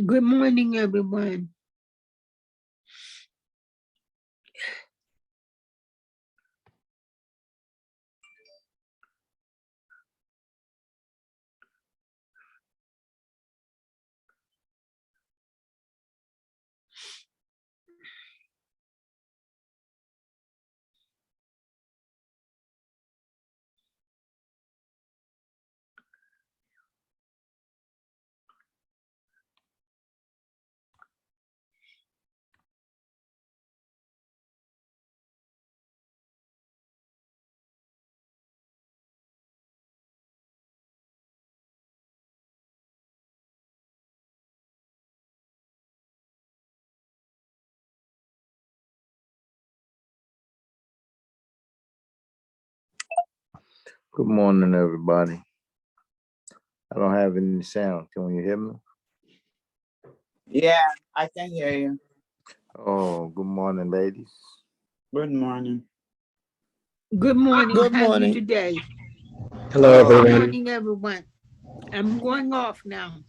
Good morning, everyone. Good morning, everybody. I don't have any sound. Can you hear me? Yeah, I can hear you. Oh, good morning, ladies. Good morning. Good morning. Good How are you morning. today? Hello, Good everyone. morning, everyone. I'm going off now.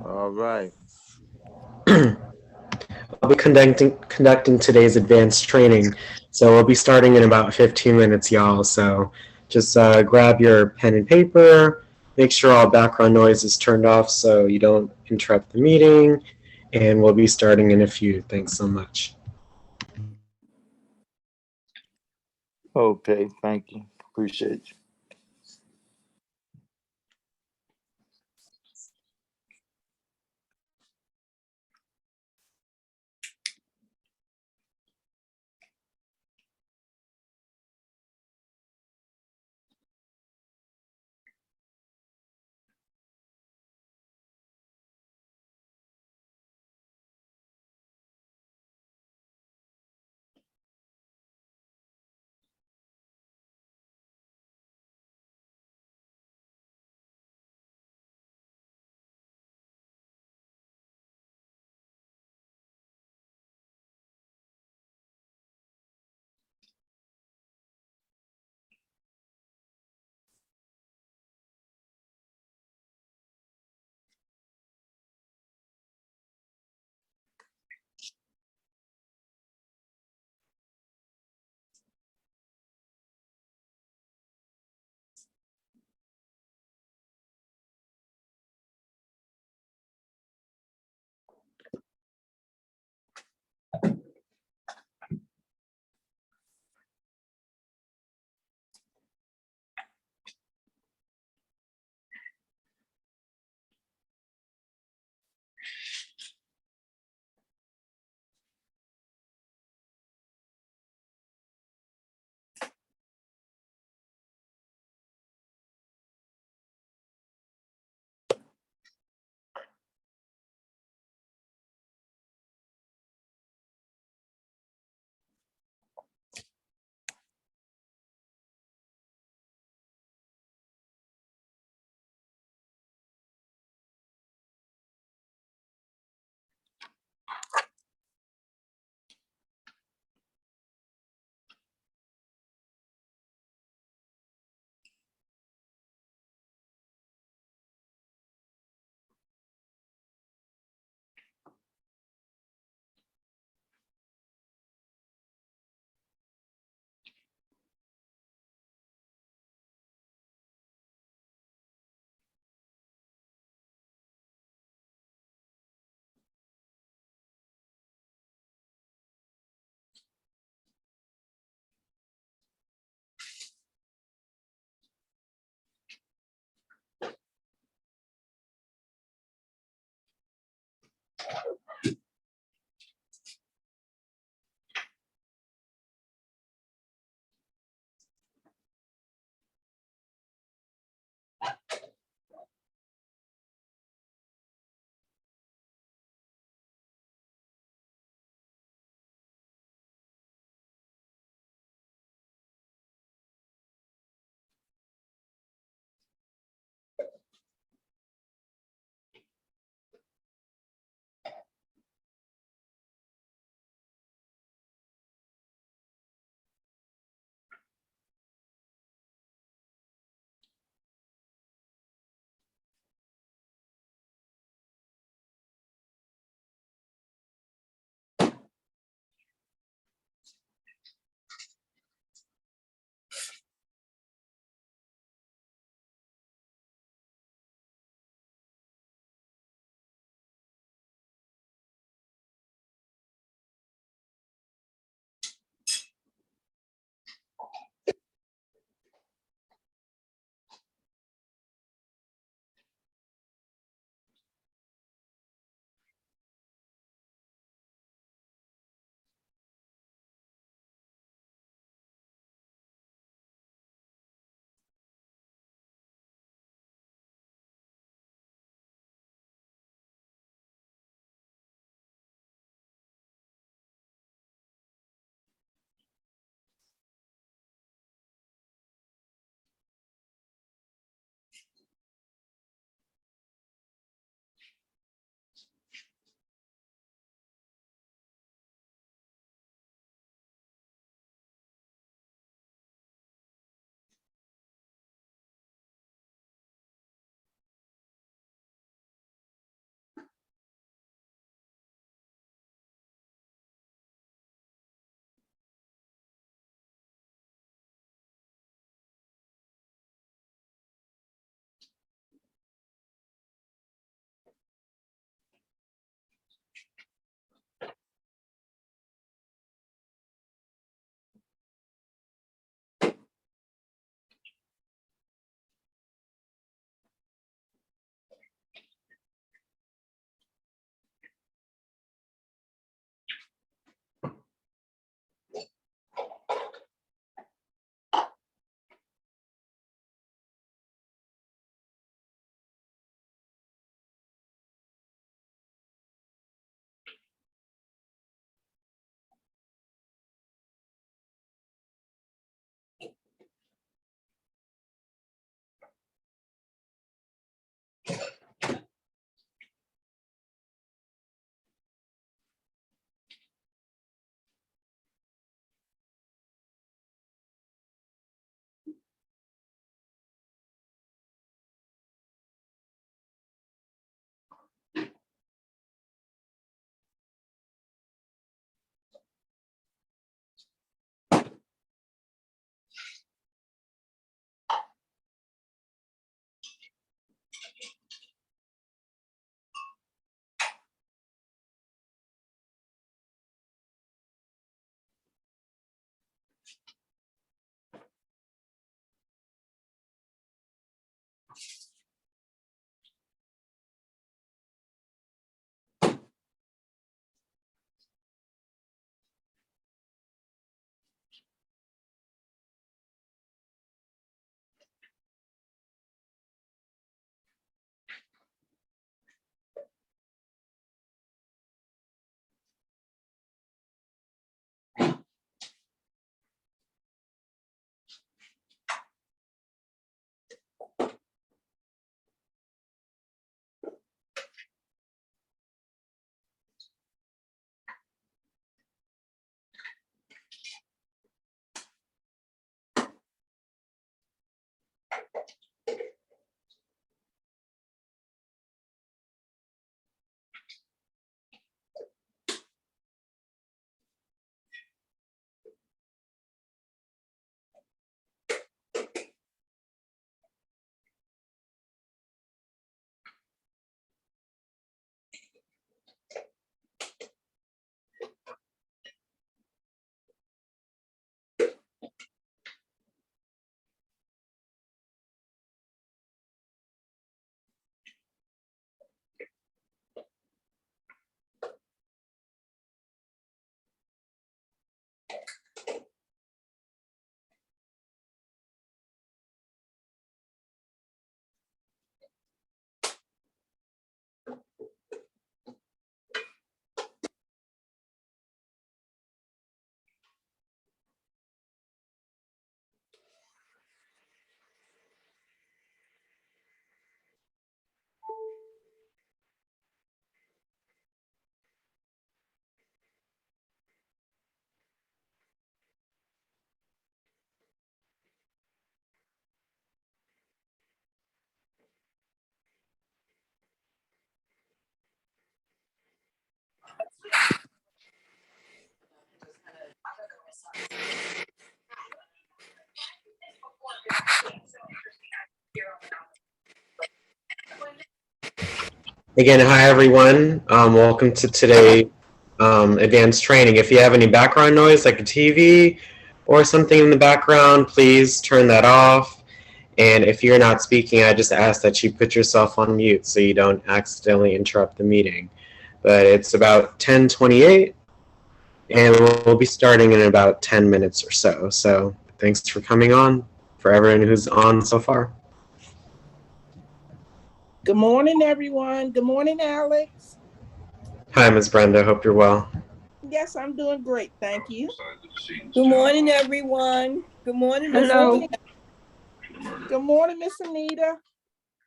All right. I'll be conducting today's advanced training, so we'll be starting in about 15 minutes, y'all. So just grab your pen and paper, make sure all background noise is turned off so you don't interrupt the meeting, and we'll be starting in a few. Thanks so much. Okay, thank you. Appreciate you. Again, hi everyone. Welcome to today advanced training. If you have any background noise like a TV or something in the background, please turn that off. And if you're not speaking, I just ask that you put yourself on mute so you don't accidentally interrupt the meeting. But it's about 10:28, and we'll be starting in about 10 minutes or so. So thanks for coming on, for everyone who's on so far. Good morning, everyone. Good morning, Alex. Hi, Ms. Brenda. Hope you're well. Yes, I'm doing great. Thank you. Good morning, everyone. Good morning, Miss Hello. Anita. Good morning, Miss Anita.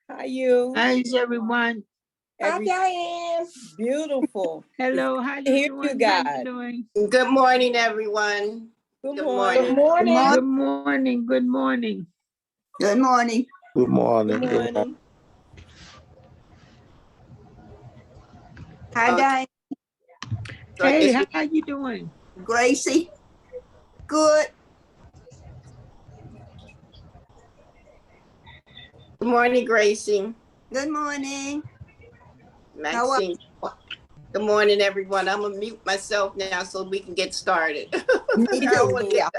How you? How's everyone? Hi, Every Diane. beautiful. Hello, how you Here doing? you How you guys. doing? Good morning, everyone. Good Good morning. Good morning. morning. Good morning, good morning. Good morning. Good morning. Good morning. Hi, Diane. So I Hey, guess how you doing? Gracie. Good. Good morning, Gracie. Good morning. Maxine. Good morning, everyone. I'm gonna mute myself now so we can get started. Me too. Yeah.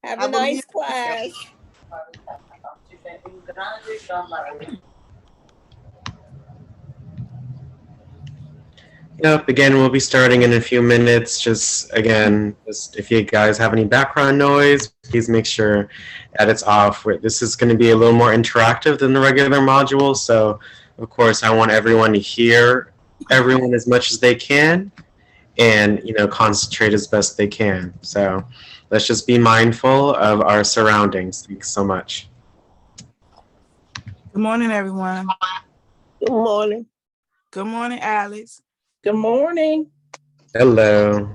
Have a I'm a nice mute class. Yep, again, we'll be starting in a few minutes. Just if you guys have any background noise, please make sure that it's off. This is going to be a little more interactive than the regular module, so of course I want everyone to hear everyone as much as they can and, concentrate as best they can. So let's just be mindful of our surroundings. Thanks so much. Good morning, everyone. Good morning. Good morning, Alex. Good morning. Hello.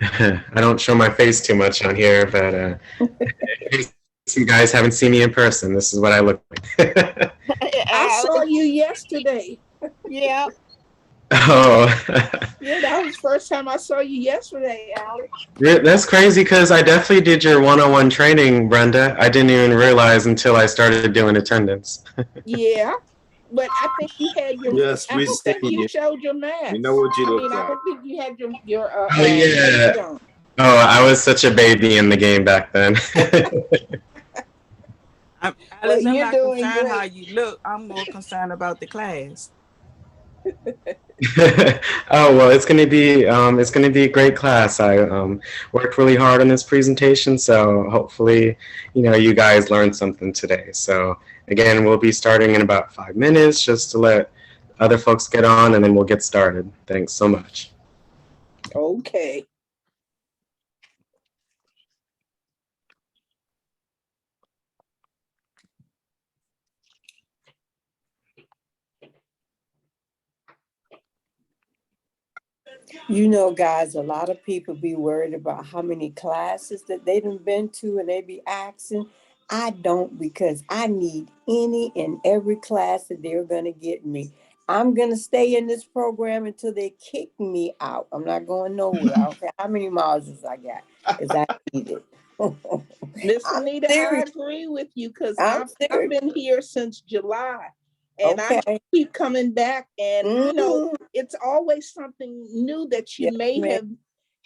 I don't show my face too much on here, but you guys haven't seen me in person. This is what I look like. I saw you yesterday. Yeah. Oh, Yeah, that was the first time I saw you yesterday, Alex. that's crazy because I definitely did your one-on-one training, Brenda. I didn't even realize until I started doing attendance. Yeah, but I think you had your. Yes, I we don't think seen you you. showed your mask. We know what you I look mean, I like. don't think you had your Oh, yeah. mask on. Oh, I was such a baby in the game back then. Alex, Well, I'm you're not doing concerned great. how you look. I'm more concerned about the class. Oh, well, it's gonna be a great class. I worked really hard on this presentation, so hopefully, you guys learned something today. So again, we'll be starting in about 5 minutes just to let other folks get on, and then we'll get started. Thanks so much. Okay. You know, guys, a lot of people be worried about how many classes that they done been to, and they be asking. I don't, because I need any and every class that they're gonna get me. I'm gonna stay in this program until they kick me out. I'm not going nowhere. I don't care how many modules I got, because I need it. Miss I'm Anita, I serious. agree with you because I'm I've been serious. here since July, and I Okay. keep coming back, and Mhm. it's always something new that you Yes, may ma'am.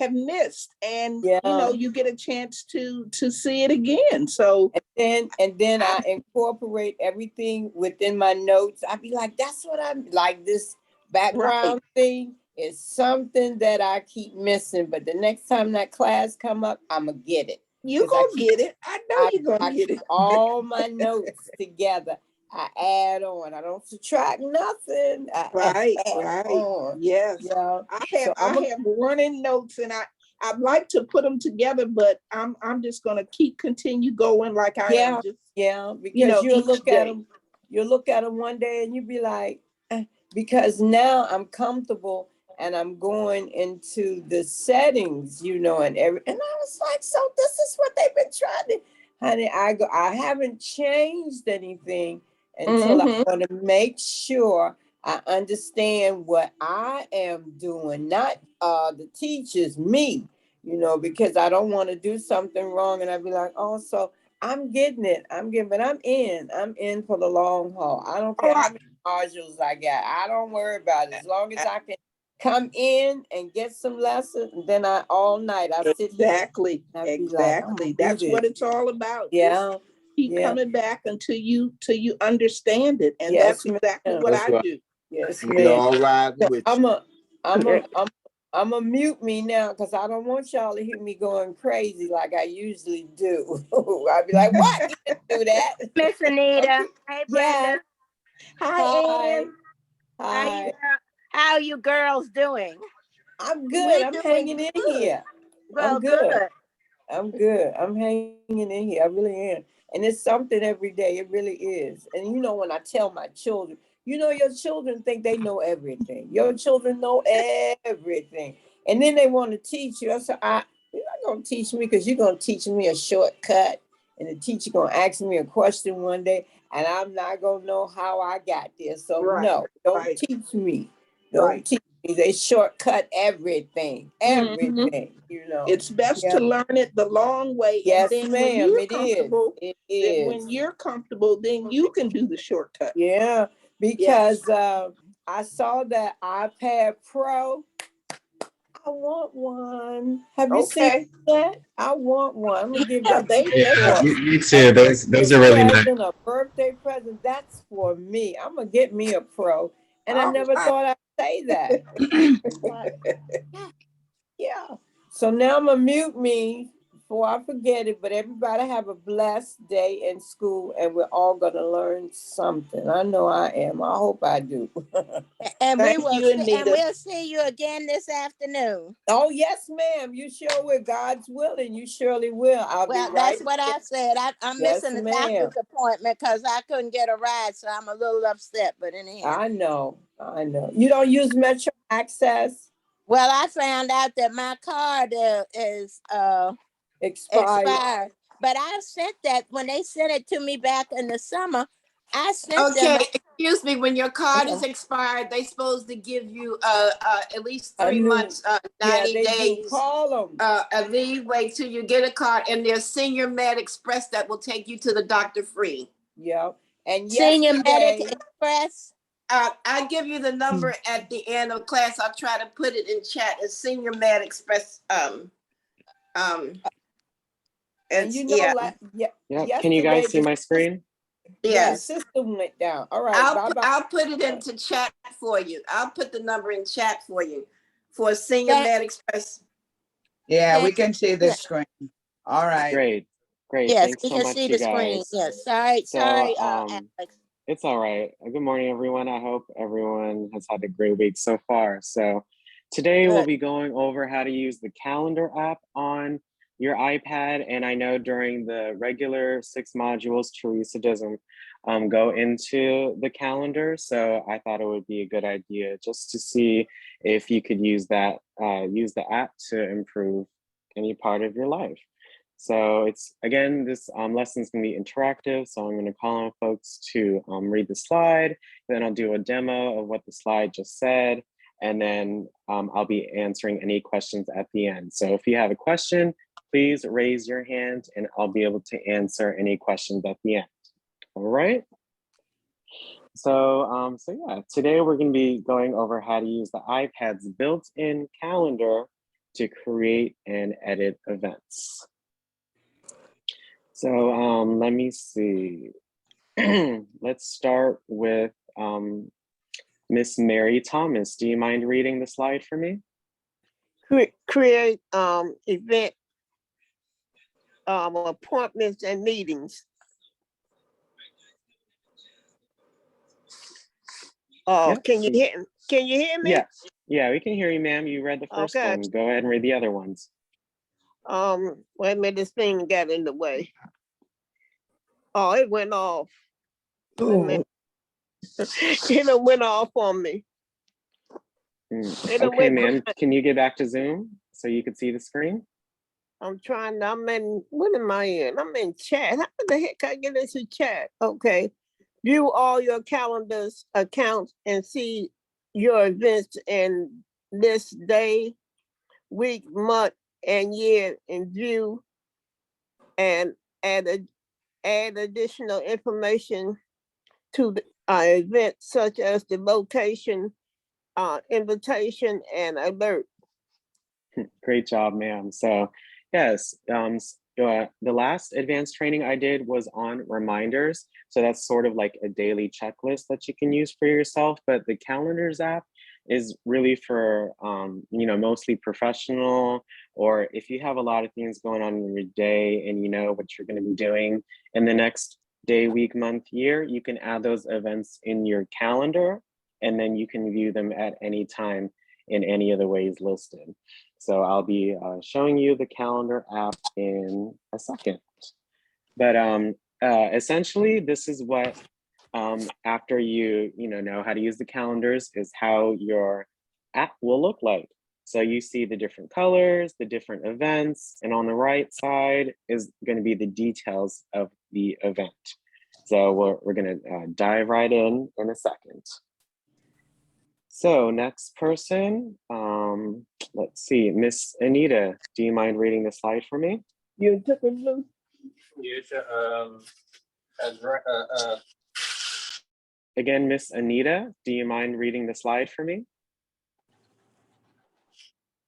have missed, and Yeah. you get a chance to see it again. So And then I incorporate everything within my notes. I'd be like, that's what I'm like. This background thing is something that I keep missing. But the next time that class come up, I'ma get it. you 'Cause gonna get it. I know you're I gonna get keep it. all my notes together. I add on. I don't subtract nothing. I Right, add right. on. Yes. Yeah. I So have running notes, and I'd like to put them together, but I'm just gonna continue going like I am. Just because each day. you'll look at them one day and you'll be like, because now I'm comfortable and I'm going into the settings, and I was like, so this is what they've been trying to, honey, I haven't changed anything until I want to make sure I understand what I am doing, not the teachers, me, because I don't want to do something wrong and I'd be like, oh, so I'm getting it. But I'm in for the long haul. I don't care how many modules I got. I don't worry about it. As long as I can come in and get some lessons, then all night I sit Exactly. here and I be like, I'm gonna do That's what this. it's all about. Yeah. Just keep Yeah. coming back until you understand it. And Yes, that's exactly ma'am. what That's I right. do. Yes, We ma'am. all riding So with I'm you. a mute me now because I don't want y'all to hear me going crazy like I usually do. I'd be like, what? You didn't do that. Miss Anita. Okay. Hey, Yes. Brenda. Hi, Hi. Ann. Hi. How you girls doing? I'm good. We're I'm doing hanging in good. here. Well, I'm good. good. I'm good. I'm hanging in here. I really am. And it's something every day. It really is. And when I tell my children, your children think they know everything. Your children know everything. And then they want to teach you. I said, you're not going to teach me because you're going to teach me a shortcut. And the teacher going to ask me a question one day, and I'm not going to know how I got there. So no, don't teach me. Don't teach me. They shortcut everything. Everything, It's best to learn it the long way. Yes, and then ma'am. when you're It comfortable, is. It is. when you're comfortable, then you can do the shortcut. Yeah, because I saw that iPad Pro. I want one. Have you seen that? I want one. I'm gonna give that Yeah, for me too. Those are really nice. a birthday present. That's for me. I'm gonna get me a Pro, and I never thought I'd say that. Yeah. So now I'm gonna mute me before I forget it. But everybody have a blessed day in school, and we're all gonna learn something. I know I am. I hope I do. And Thank you, Anita. we'll see you again this afternoon. Oh yes, ma'am. You sure will. God's willing, you surely will. I'll be right. That's what I said. I'm Yes, missing a ma'am. doctor's appointment because I couldn't get a ride, so I'm a little upset. But anyhow, I know. You don't use Metro Access? well, I found out that my card is expired. But I sent that when they sent it to me back in the summer. I sent them. Okay, excuse me, when your card is expired, they supposed to give you at least 3 months, 90 days. Call them. A leeway till you get a card, and there's Senior Med Express that will take you to the doctor free. Yeah. And Senior Medic Express. I'll give you the number at the end of class. I'll try to put it in chat. It's Senior Med Express. And Can you guys see my screen? Yes. The system went down. All right. I'll put it into chat for you. I'll put the number in chat for you for Senior Med Express. Yeah, we can see the screen. All right. Great. Yes, Thanks we so can much, see you the screen. guys. Yes. Sorry, Alex. It's all right. Good morning, everyone. I hope everyone has had a great week so far. So today we'll be going over how to use the calendar app on your iPad. And I know during the regular 6 modules, Teresa doesn't go into the calendar. So I thought it would be a good idea just to see if you could use that, use the app to improve any part of your life. So it's, again, this lesson is going to be interactive. So I'm going to call on folks to read the slide. Then I'll do a demo of what the slide just said. And then I'll be answering any questions at the end. So if you have a question, please raise your hand and I'll be able to answer any questions at the end. All right. So, yeah, today we're going to be going over how to use the iPad's built-in calendar to create and edit events. So let me see. Let's start with Miss Mary Thomas. Do you mind reading the slide for me? Create event appointments and meetings. Oh, Yeah. can you hear me? Yeah, we can hear you, ma'am. You read the first Okay. one. Go ahead and read the other ones. Wait a minute, this thing got in the way. Oh, it went off. Wait a it went off on me. Okay, ma'am. Can you get back to Zoom so you can see the screen? I'm in, what am I in? I'm in chat. How the heck I get into chat? Okay. View all your calendars, accounts, and see your events in this day, week, month, and year in view, and add additional information to the event, such as the location, invitation, and alert. Great job, ma'am. So yes, the last advanced training I did was on reminders. So that's sort of like a daily checklist that you can use for yourself. But the calendars app is really for, mostly professional, or if you have a lot of things going on in your day and you know what you're going to be doing in the next day, week, month, year, you can add those events in your calendar, and then you can view them at any time in any of the ways listed. So I'll be showing you the calendar app in a second. But essentially, this is what, after you know how to use the calendars, is how your app will look like. So you see the different colors, the different events, and on the right side is going to be the details of the event. So we're going to dive right in a second. So next person, let's see, Miss Anita, do you mind reading the slide for me? You took a blue? Yes, Again, Miss Anita, do you mind reading the slide for me?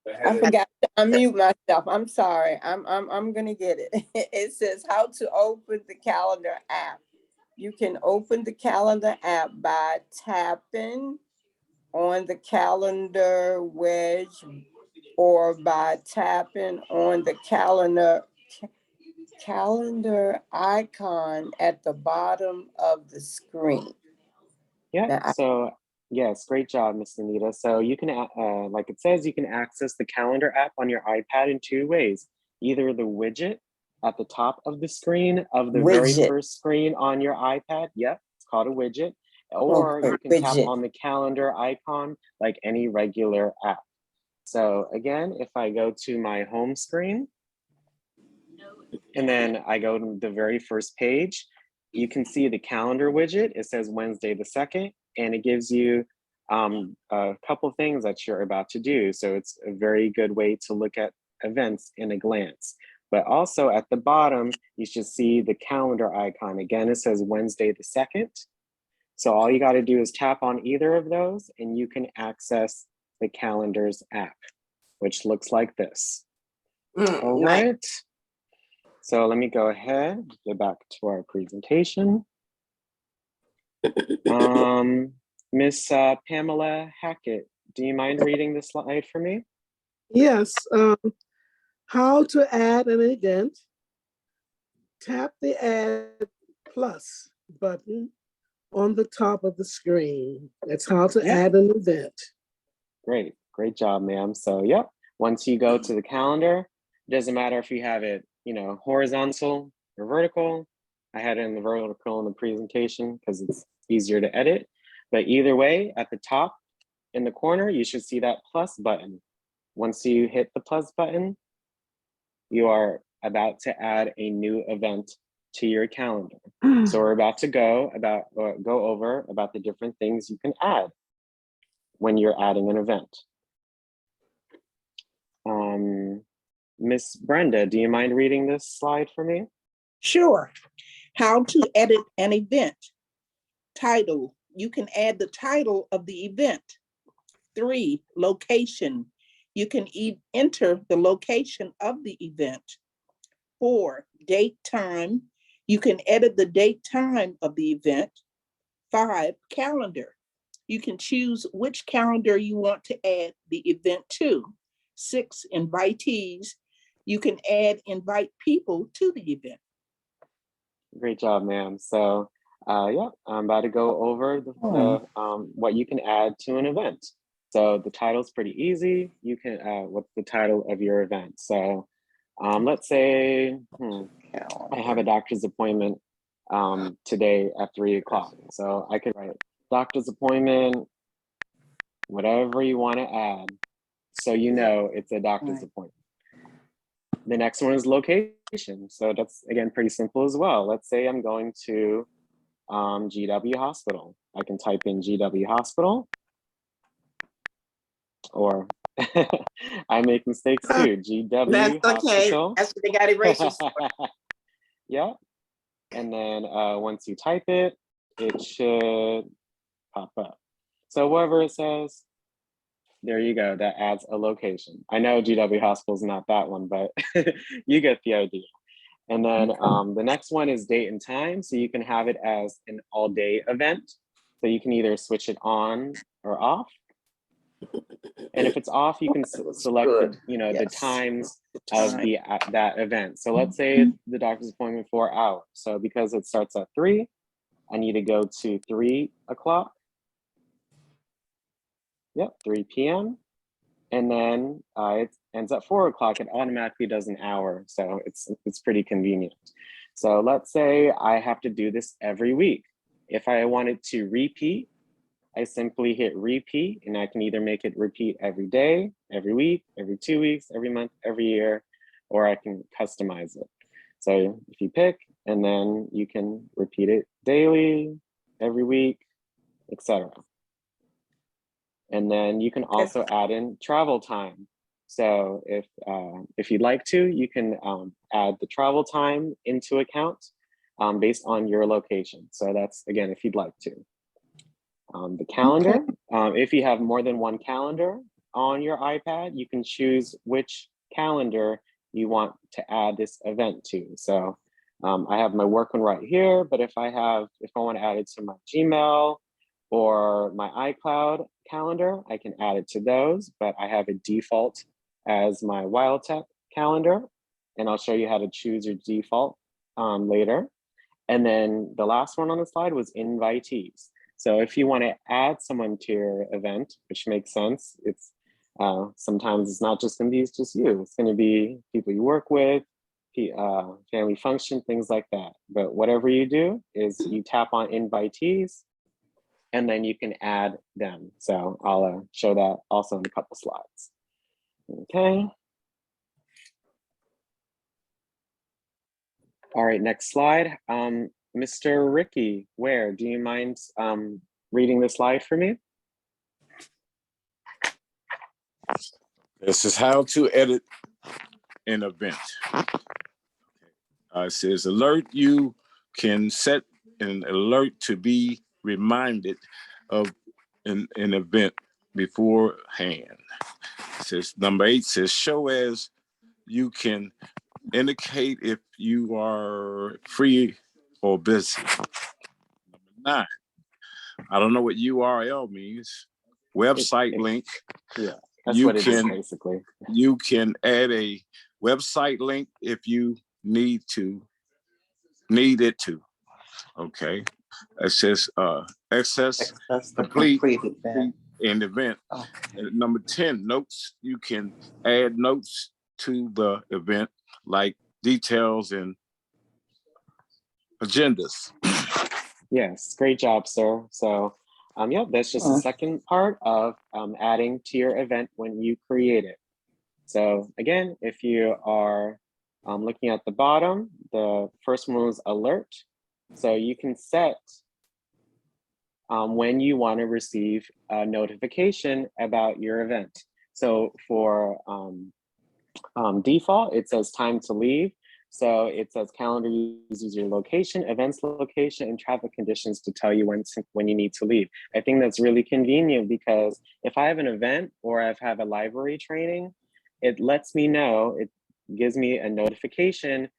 I forgot to unmute myself. I'm sorry. I'm gonna get it. It says how to open the calendar app. You can open the calendar app by tapping on the calendar wedge or by tapping on the calendar icon at the bottom of the screen. Yeah, so yes, great job, Miss Anita. So you can, like it says, you can access the calendar app on your iPad in two ways. Either the widget at the top of the screen of the very first screen on your iPad. Yep, it's called a widget. Or you can tap on the calendar icon like any regular app. So again, if I go to my home screen, and then I go to the very first page, you can see the calendar widget. It says Wednesday the 2nd, and it gives you a couple things that you're about to do. So it's a very good way to look at events in a glance. But also at the bottom, you should see the calendar icon. Again, it says Wednesday the 2nd. So all you got to do is tap on either of those and you can access the calendars app, which looks like this. All right. So let me go ahead, get back to our presentation. Miss Pamela Hackett, do you mind reading the slide for me? Yes. How to add an event. Tap the Add Plus button on the top of the screen. That's how to add an event. Great job, ma'am. So yep, once you go to the calendar, it doesn't matter if you have it, horizontal or vertical. I had it in the vertical in the presentation because it's easier to edit. But either way, at the top in the corner, you should see that plus button. Once you hit the plus button, you are about to add a new event to your calendar. So we're about to go over about the different things you can add when you're adding an event. Miss Brenda, do you mind reading this slide for me? Sure. How to edit an event. Title. You can add the title of the event. 3, location. you can enter the location of the event. 4, date, time. You can edit the date, time of the event. 5, calendar. You can choose which calendar you want to add the event to. 6, invitees. You can invite people to the event. Great job, ma'am. So yeah, I'm about to go over what you can add to an event. So the title's pretty easy. You can, what's the title of your event? So let's say I have a doctor's appointment today at 3 o'clock. So I could write doctor's appointment, whatever you want to add. So you know it's a doctor's appointment. The next one is location. So that's, again, pretty simple as well. Let's say I'm going to GW Hospital. I can type in GW Hospital, or I make mistakes too. GW That's okay. Hospital. That's what they got erasers for. Yeah. And then once you type it, it should pop up. So whatever it says, there you go. That adds a location. I know GW Hospital is not that one, but you get the idea. And then the next one is date and time. So you can have it as an all-day event. So you can either switch it on or off. And if it's off, you can select the times of that event. So let's say the doctor's appointment 4 hours. So because it starts at 3, I need to go to 3 o'clock. Yep, 3 p.m. And then it ends at 4 o'clock. It automatically does an hour. So it's pretty convenient. So let's say I have to do this every week. If I wanted to repeat, I simply hit repeat, and I can either make it repeat every day, every week, every 2 weeks, every month, every year, or I can customize it. So if you pick, and then you can repeat it daily, every week, etc. And then you can also add in travel time. So if you'd like to, you can add the travel time into account based on your location. So that's, again, if you'd like to. The calendar, if you have more than one calendar on your iPad, you can choose which calendar you want to add this event to. So I have my work one right here, but if I want to add it to my Gmail or my iCloud calendar, I can add it to those, but I have a default as my Wildtech calendar, and I'll show you how to choose your default later. And then the last one on the slide was invitees. So if you want to add someone to your event, which makes sense, it's sometimes it's not just going to be just you. It's going to be people you work with, family function, things like that. But whatever you do is you tap on invitees, and then you can add them. So I'll show that also in a couple slides. Okay. All right, next slide. Mr. Ricky Ware, do you mind reading the slide for me? This is how to edit an event. It says alert. You can set an alert to be reminded of an event beforehand. It says number 8 says show as. You can indicate if you are free or busy. Number 9, I don't know what URL means. Website link. Yeah, that's what it is basically. You can add a website link if you need it to. Okay. It says access complete an event. Number 10, notes. You can add notes to the event, like details and agendas. Yes, great job, sir. So yeah, that's just the second part of adding to your event when you create it. So again, if you are looking at the bottom, the first one was alert. So you can set when you want to receive a notification about your event. So for default, it says time to leave. So it says calendar uses your location, events location, and traffic conditions to tell you when you need to leave. I think that's really convenient because if I have an event or I have a library training, it lets me know, it gives me a notification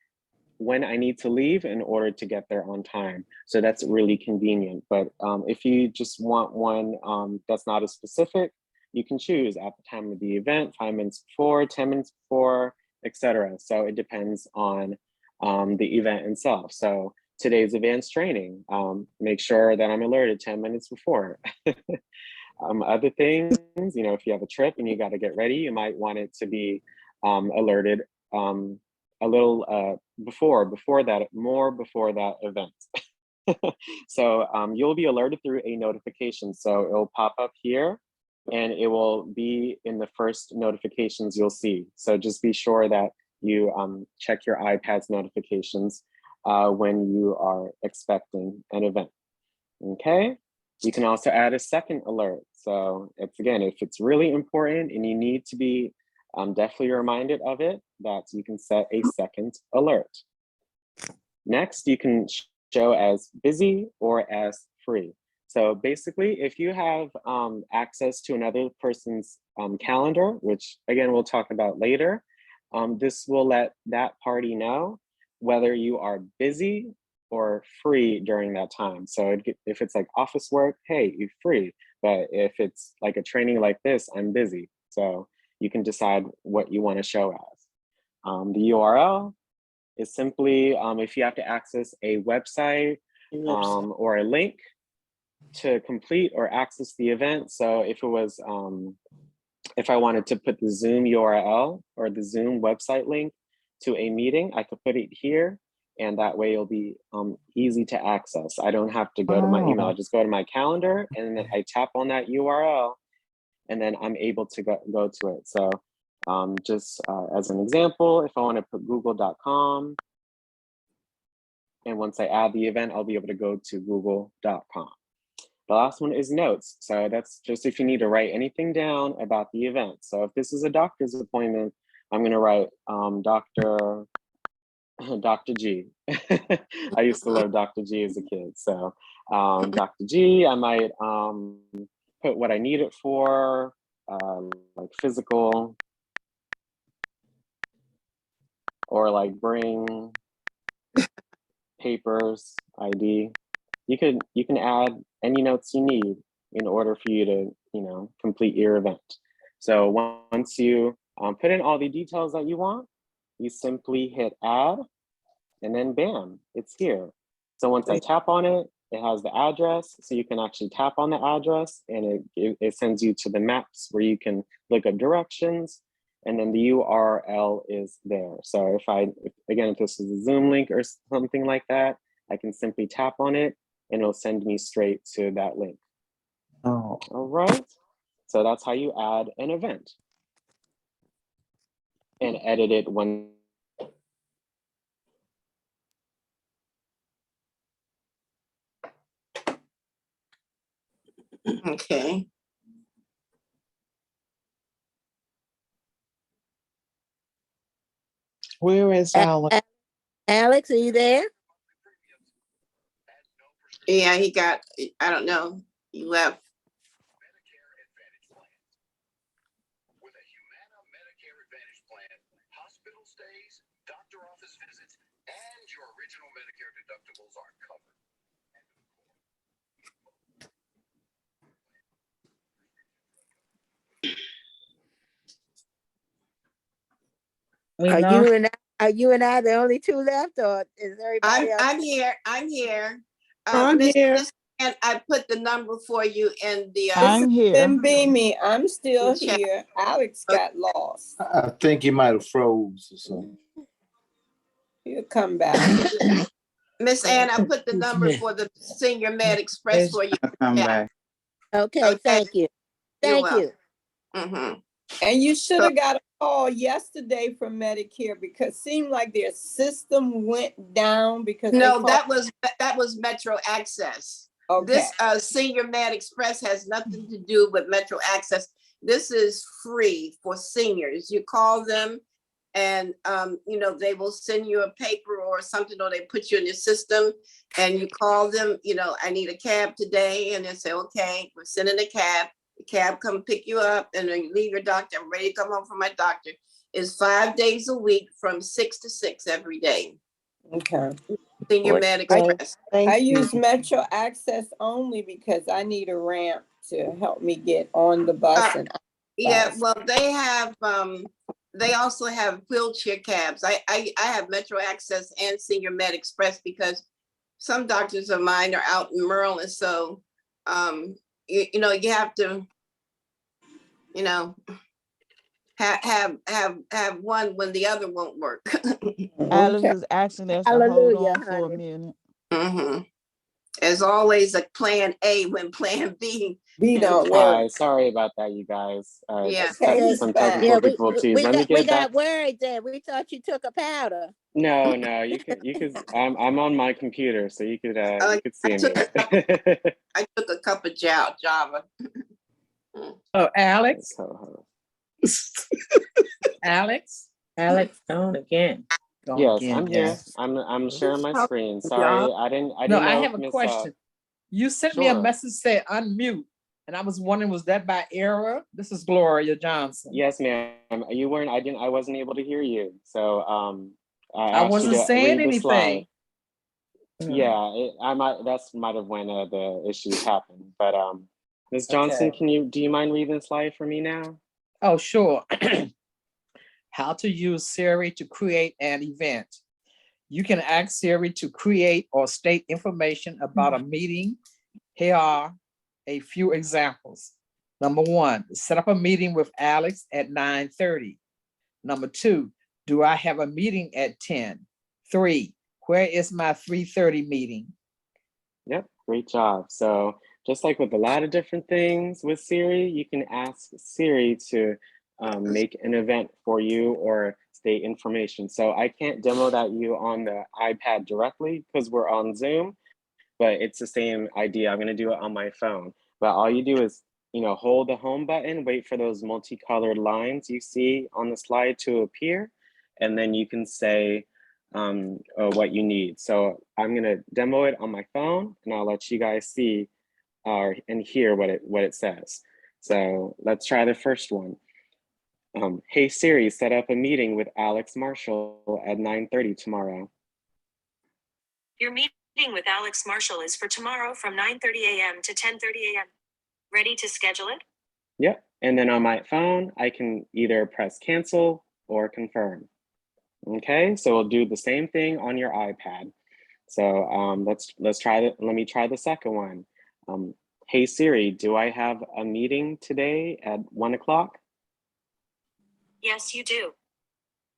when I need to leave in order to get there on time. So that's really convenient. But if you just want one that's not as specific, you can choose at the time of the event, 5 minutes before, 10 minutes before, etc. So it depends on the event itself. So today's advanced training, make sure that I'm alerted 10 minutes before. Other things, if you have a trip and you got to get ready, you might want it to be alerted a little before that event. So you'll be alerted through a notification. So it'll pop up here and it will be in the first notifications you'll see. So just be sure that you check your iPad's notifications when you are expecting an event. Okay, you can also add a second alert. So it's, again, if it's really important and you need to be definitely reminded of it, that you can set a second alert. Next, you can show as busy or as free. So basically, if you have access to another person's calendar, which again, we'll talk about later, this will let that party know whether you are busy or free during that time. So if it's like office work, hey, you're free. But if it's like a training like this, I'm busy. So you can decide what you want to show as. The URL is simply if you have to access a website or a link to complete or access the event. So if it was, if I wanted to put the Zoom URL or the Zoom website link to a meeting, I could put it here, and that way it'll be easy to access. I don't have to go to my email. I just go to my calendar and then I tap on that URL and then I'm able to go to it. So just as an example, if I want to put google.com, and once I add the event, I'll be able to go to google.com. The last one is notes. So that's just if you need to write anything down about the event. So if this is a doctor's appointment, I'm going to write Dr. G. I used to love Dr. G as a kid. So Dr. G, I might put what I need it for, like physical, or like bring papers, ID. You can add any notes you need in order for you to complete your event. So once you put in all the details that you want, you simply hit add, and then bam, it's here. So once I tap on it, it has the address, so you can actually tap on the address and it sends you to the maps where you can look up directions, and then the URL is there. So if this is a Zoom link or something like that, I can simply tap on it and it'll send me straight to that link. Oh. All right, so that's how you add an event and edit it when. Okay. Where is Alex? Alex, are you there? Yeah, he got, I don't know, he left. Are you and I the only two left, or is everybody else? I'm here. I'm here. I'm here. And I put the number for you in the. I'm here. Beamy, I'm still here. Alex got lost. I think he might have froze or something. He'll come back. Miss Ann, I put the number for the Senior Med Express for you. Come back. Okay, thank you. Thank you. Mm-hmm. And you should have got a call yesterday from Medicare because it seemed like their system went down because that was Metro Access. Okay. This Senior Med Express has nothing to do with Metro Access. This is free for seniors. You call them And, you know, they will send you a paper or something, or they put you in the system and you call them, you know, I need a cab today. And they say, okay, we're sending a cab. The cab come pick you up and then you leave your doctor. I'm ready to come home from my doctor. It's 5 days a week from 6 to 6 every day. Okay. Senior Med Express. I use Metro Access only because I need a ramp to help me get on the bus and Yeah, bus. well, they also have wheelchair cabs. I have Metro Access and Senior Med Express because some doctors of mine are out in Maryland. So, you know, you have to, you know, have one when the other won't work. Alex is asking us to hold on for a minute. There's always a plan A when plan B. don't Hi, sorry about that, you guys. Yeah. Some technical difficulties. Let me We get back. got worried there. We thought you took a powder. No, you could. I'm on my computer, so you could see me. I took a cup of Java. Oh, Alex. Alex gone again. Yes, I'm here. I'm sharing my screen. Sorry, I didn't No, know. I have a question. You sent me a message say unmute, and I was wondering, was that by error? This is Gloria Johnson. Yes, ma'am. You weren't. I wasn't able to hear you. So I wasn't saying anything. Yeah, that might have when the issues happened. But Ms. Johnson, Okay. do you mind reading the slide for me now? Oh, sure. How to use Siri to create an event. You can ask Siri to create or state information about a meeting. Here are a few examples. Number 1, set up a meeting with Alex at 9:30. Number 2, do I have a meeting at 10? 3, where is my 3:30 meeting? Yep, great job. So just like with a lot of different things with Siri, you can ask Siri to make an event for you or state information. So I can't demo that you on the iPad directly because we're on Zoom, but it's the same idea. I'm gonna do it on my phone. But all you do is, hold the home button, wait for those multicolored lines you see on the slide to appear, and then you can say what you need. So I'm gonna demo it on my phone and I'll let you guys see and hear what it says. So let's try the first one. Hey Siri, set up a meeting with Alex Marshall at 9:30 tomorrow. Your meeting with Alex Marshall is for tomorrow from 9:30 a.m. to 10:30 a.m. Ready to schedule it? Yep, and then on my phone, I can either press cancel or confirm. Okay, so we'll do the same thing on your iPad. So let's try that. Let me try the second one. Hey Siri, do I have a meeting today at 1 o'clock? Yes, you do.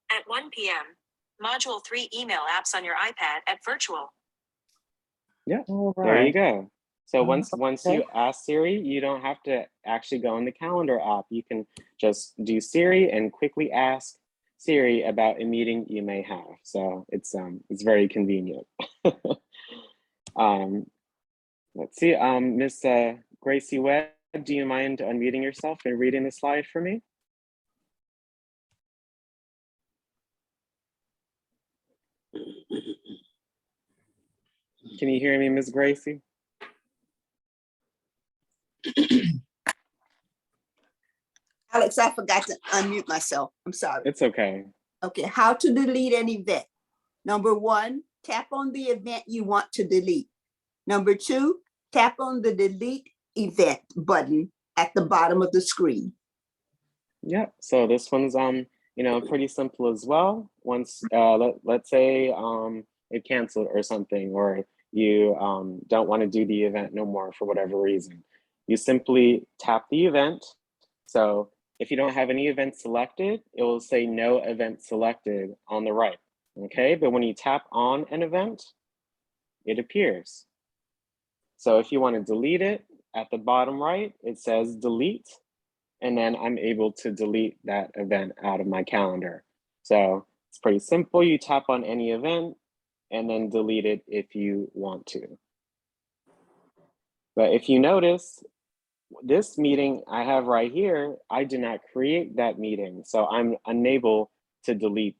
At 1 p.m. Module 3 email apps on your iPad at virtual. Yeah, All there you right. go. So once Okay. you ask Siri, you don't have to actually go in the calendar app. You can just do Siri and quickly ask Siri about a meeting you may have. So it's very convenient. Let's see, Miss Gracie Webb, do you mind unmuting yourself and reading the slide for me? Can you hear me, Miss Gracie? Alex, I forgot to unmute myself. I'm sorry. It's okay. Okay, how to delete an event. Number 1, tap on the event you want to delete. Number 2, tap on the delete event button at the bottom of the screen. Yeah, so this one's pretty simple as well. Once let's say it canceled or something, or you don't want to do the event no more for whatever reason, you simply tap the event. So if you don't have any event selected, it will say no event selected on the right. Okay, but when you tap on an event, it appears. So if you want to delete it, at the bottom right, it says delete, and then I'm able to delete that event out of my calendar. So it's pretty simple. You tap on any event and then delete it if you want to. But if you notice, this meeting I have right here, I did not create that meeting. So I'm unable to delete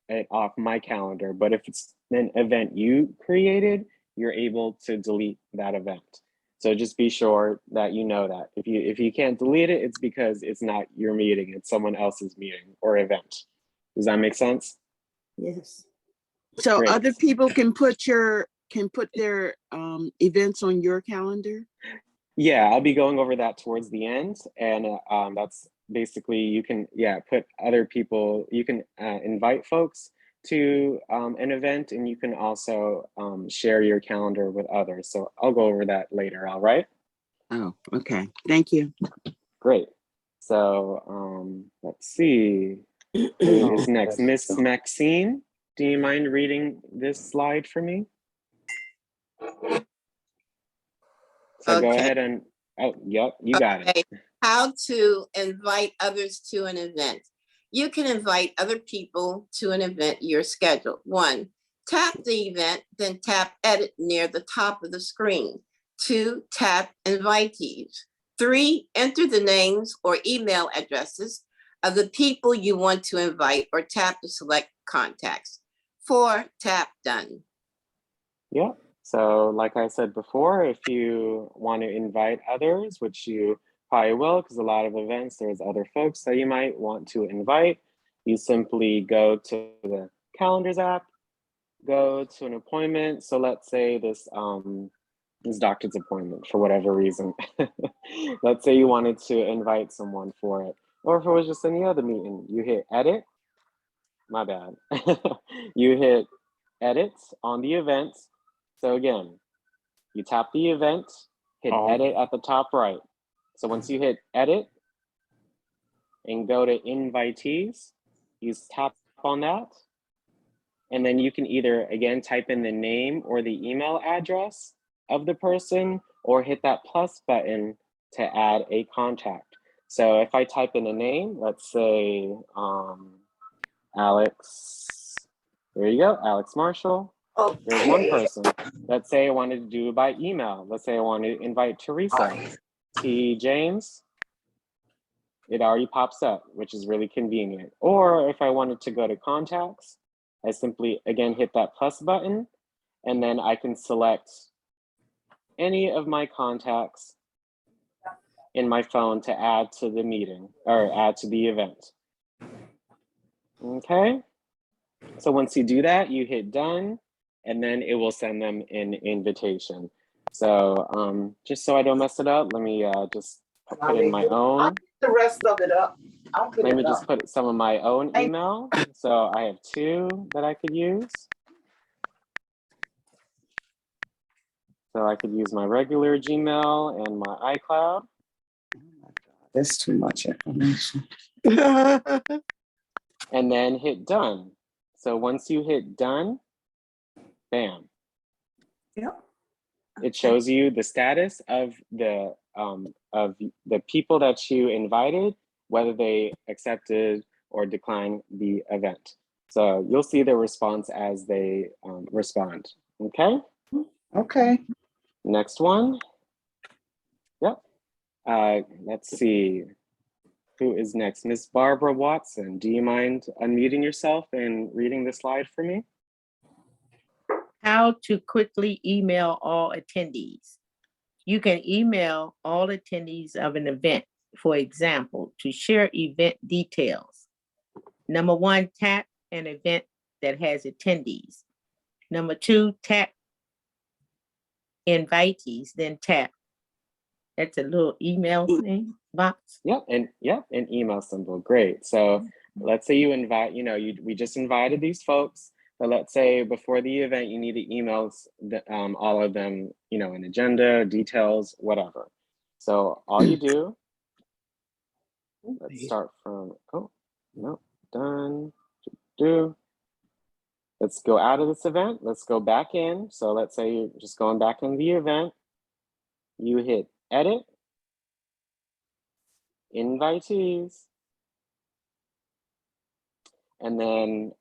it off my calendar. But if it's an event you created, you're able to delete that event. So just be sure that you know that. If you can't delete it, it's because it's not your meeting, it's someone else's meeting or event. Does that make sense? Yes. So Great. other people can put their events on your calendar? Yeah, I'll be going over that towards the end. And that's basically, you can, put other people, you can invite folks to an event, and you can also share your calendar with others. So I'll go over that later, all right? Oh, okay. Thank you. Great. So let's see. Who is next? Miss Maxine, do you mind reading this slide for me? So go ahead and, oh, yep, you got it. How to invite others to an event. You can invite other people to an event you're scheduled. 1, tap the event, then tap edit near the top of the screen. 2, tap invitees. 3, enter the names or email addresses of the people you want to invite, or tap to select contacts. 4, tap done. Yeah. So like I said before, if you want to invite others, which you probably will, because a lot of events, there's other folks that you might want to invite, you simply go to the calendars app, go to an appointment. So let's say this doctor's appointment for whatever reason. Let's say you wanted to invite someone for it, or if it was just any other meeting, you hit edit, my bad. You hit edit on the event. So again, you tap the event, hit edit at the top right. So once you hit edit and go to invitees, you tap on that. And then you can either, again, type in the name or the email address of the person, or hit that plus button to add a contact. So if I type in a name, let's say Alex, there you go, Alex Marshall. There's one person. Let's say I wanted to do it by email. Let's say I want to invite Teresa, T. James. It already pops up, which is really convenient. Or if I wanted to go to contacts, I simply, again, hit that plus button, and then I can select any of my contacts in my phone to add to the meeting, or add to the event. Okay. So once you do that, you hit done, and then it will send them an invitation. So just so I don't mess it up, let me just put in my own. The rest of it up. Let me just put some of my own email. So I have 2 that I could use. So I could use my regular Gmail and my iCloud. That's too much information. And then hit done. So once you hit done, bam. Yeah. It shows you the status of the people that you invited, whether they accepted or declined the event. So you'll see the response as they respond. Okay. Okay. Next one. Yep. Let's see. Who is next? Miss Barbara Watson. Do you mind unmuting yourself and reading the slide for me? How to quickly email all attendees. You can email all attendees of an event. For example, to share event details. Number 1, tap an event that has attendees. Number 2, tap invitees, then tap. That's a little email thing box. Yep, and an email symbol. Great. So let's say you invite, we just invited these folks, but let's say before the event, you need to email all of them, an agenda, details, whatever. So all you do, let's start from, oh, no, done, do. Let's go out of this event. Let's go back in. So let's say you're just going back in the event. You hit edit, invitees, and then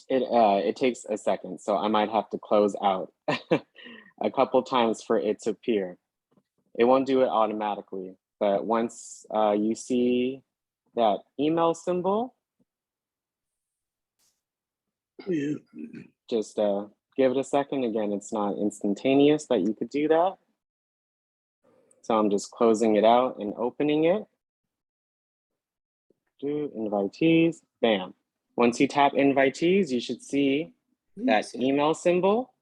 it takes a second. So I might have to close out a couple times for it to appear. It won't do it automatically, but once you see that email symbol, Yeah. Just give it a second. Again, it's not instantaneous that you could do that. So I'm just closing it out and opening it. Do invitees, bam. Once you tap invitees, you should see that email symbol.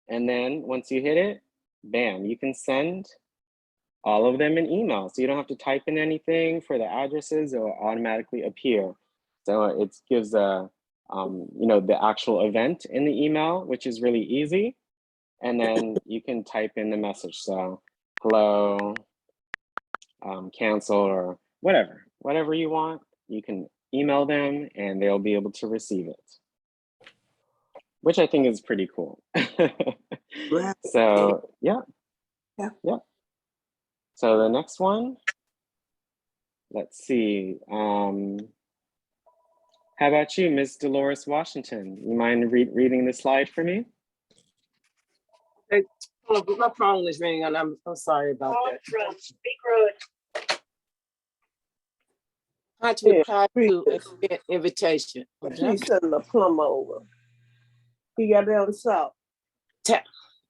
And then once you hit it, bam, you can send all of them in email. So you don't have to type in anything for the addresses, or automatically appear. So it gives a, the actual event in the email, which is really easy. And then you can type in the message. So hello, cancel, or whatever you want, you can email them and they'll be able to receive it, which I think is pretty cool. Right. So yeah. So the next one, let's see. How about you, Ms. Dolores Washington? You mind reading the slide for me? Hey, my phone is ringing, and I'm sorry about that. How to reply to an invitation. She's sending a plumber over. You got it on salt.